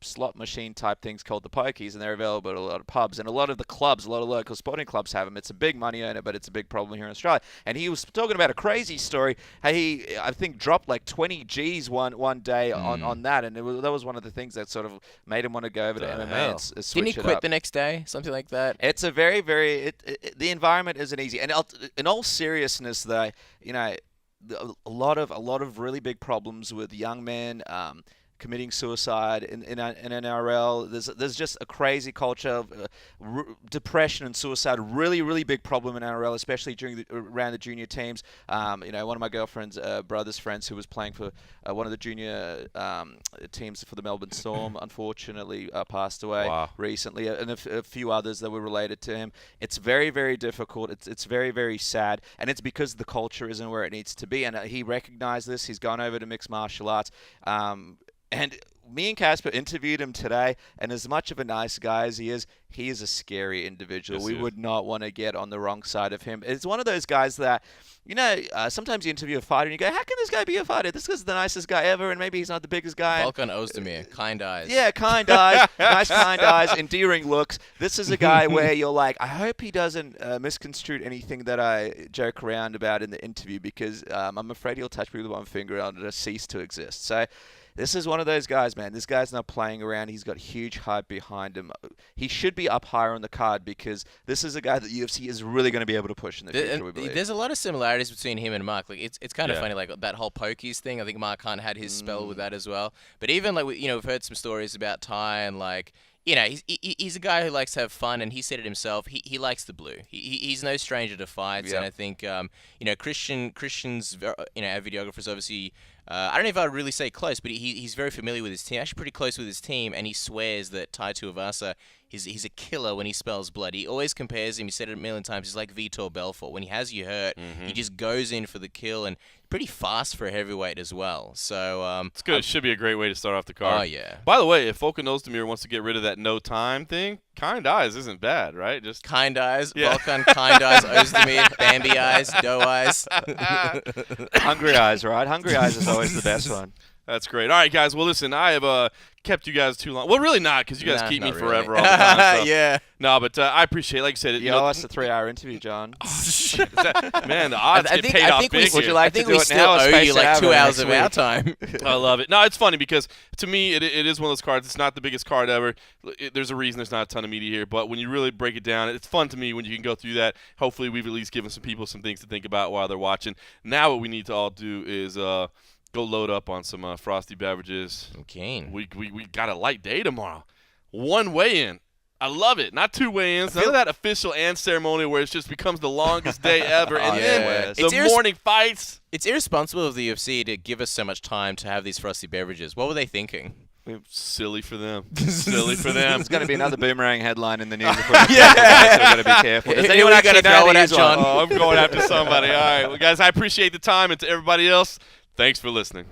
slot machine type things called the pokies, and they're available at a lot of pubs. And a lot of the clubs, a lot of local sporting clubs have them. It's a big money earner, but it's a big problem here in Australia. And he was talking about a crazy story. How he, I think, dropped like 20 G's one day on that, and that was one of the things that sort of made him want to go over to MMA and switch Didn't he it quit up. The next day? Something like that? It's a very, very the environment isn't easy. And in all seriousness, though, a lot of really big problems with young men committing suicide in NRL. There's just a crazy culture of depression and suicide. Really, really big problem in NRL, especially around the junior teams. One of my girlfriend's brother's friends who was playing for one of the junior teams for the Melbourne Storm, unfortunately passed away recently, and a few others that were related to him. It's very, very difficult. It's very, very sad, and it's because the culture isn't where it needs to be. And he recognized this. He's gone over to mixed martial arts. And me and Kacper interviewed him today, and as much of a nice guy as he is a scary individual. Yes, we would not want to get on the wrong side of him. It's one of those guys that, sometimes you interview a fighter and you go, how can this guy be a fighter? This guy's the nicest guy ever, and maybe he's not the biggest guy. Volkan Ozdemir, kind eyes. Yeah, kind eyes, nice kind eyes, endearing looks. This is a guy where you're like, I hope he doesn't misconstrue anything that I joke around about in the interview, because I'm afraid he'll touch me with one finger and it'll cease to exist. So this is one of those guys, man. This guy's not playing around. He's got huge hype behind him. He should be up higher on the card, because this is a guy that UFC is really going to be able to push in the future, we believe. There's a lot of similarities between him and Mark. Like it's kind of funny, like that whole pokies thing. I think Mark Hunt had his spell with that as well. But even like we've heard some stories about Ty, and like he's a guy who likes to have fun, and he said it himself. He likes the blue. He's no stranger to fights, and I think Christian's our videographer's obviously. I don't know if I'd really say close, but he's very familiar with his team. Actually, pretty close with his team, and he swears that Tai Tuivasa he's a killer when he spells blood. He always compares him. He said it a million times. He's like Vitor Belfort. When he has you hurt, he just goes in for the kill, and pretty fast for a heavyweight as well. So it's good. It should be a great way to start off the card. Oh yeah. By the way, if Volkan Ozdemir wants to get rid of that no time thing, kind eyes isn't bad, right? Just kind eyes, yeah. Volkan, kind eyes, Ozdemir, Bambi eyes, doe eyes, hungry eyes, right? Hungry eyes is always the best one. That's great. All right, guys. Well, listen, I have kept you guys too long. Well, really not, because you guys keep me forever all the time. So. Yeah. No, but I appreciate it. Like I said, you owe us a 3-hour interview, John. Oh, shit. Man, the odds get paid off big. Would you like I think to do we it still now? owe you like 2 hours of our time. I love it. No, it's funny because to me, it is one of those cards. It's not the biggest card ever. There's a reason there's not a ton of media here, but when you really break it down, it's fun to me when you can go through that. Hopefully, we've at least given some people some things to think about while they're watching. Now, what we need to all do is go load up on some frosty beverages. Okay. We got a light day tomorrow. One weigh-in. I love it. Not two weigh-ins. None of that official and ceremonial where it just becomes the longest day ever. And then the morning fights. It's irresponsible of the UFC to give us so much time to have these frosty beverages. What were they thinking? Silly for them. Silly for them. There's going to be another boomerang headline in the news. So we've got to be careful. Does anyone actually know it at John? Oh, I'm going after somebody. All right. Well, guys, I appreciate the time. And to everybody else, thanks for listening.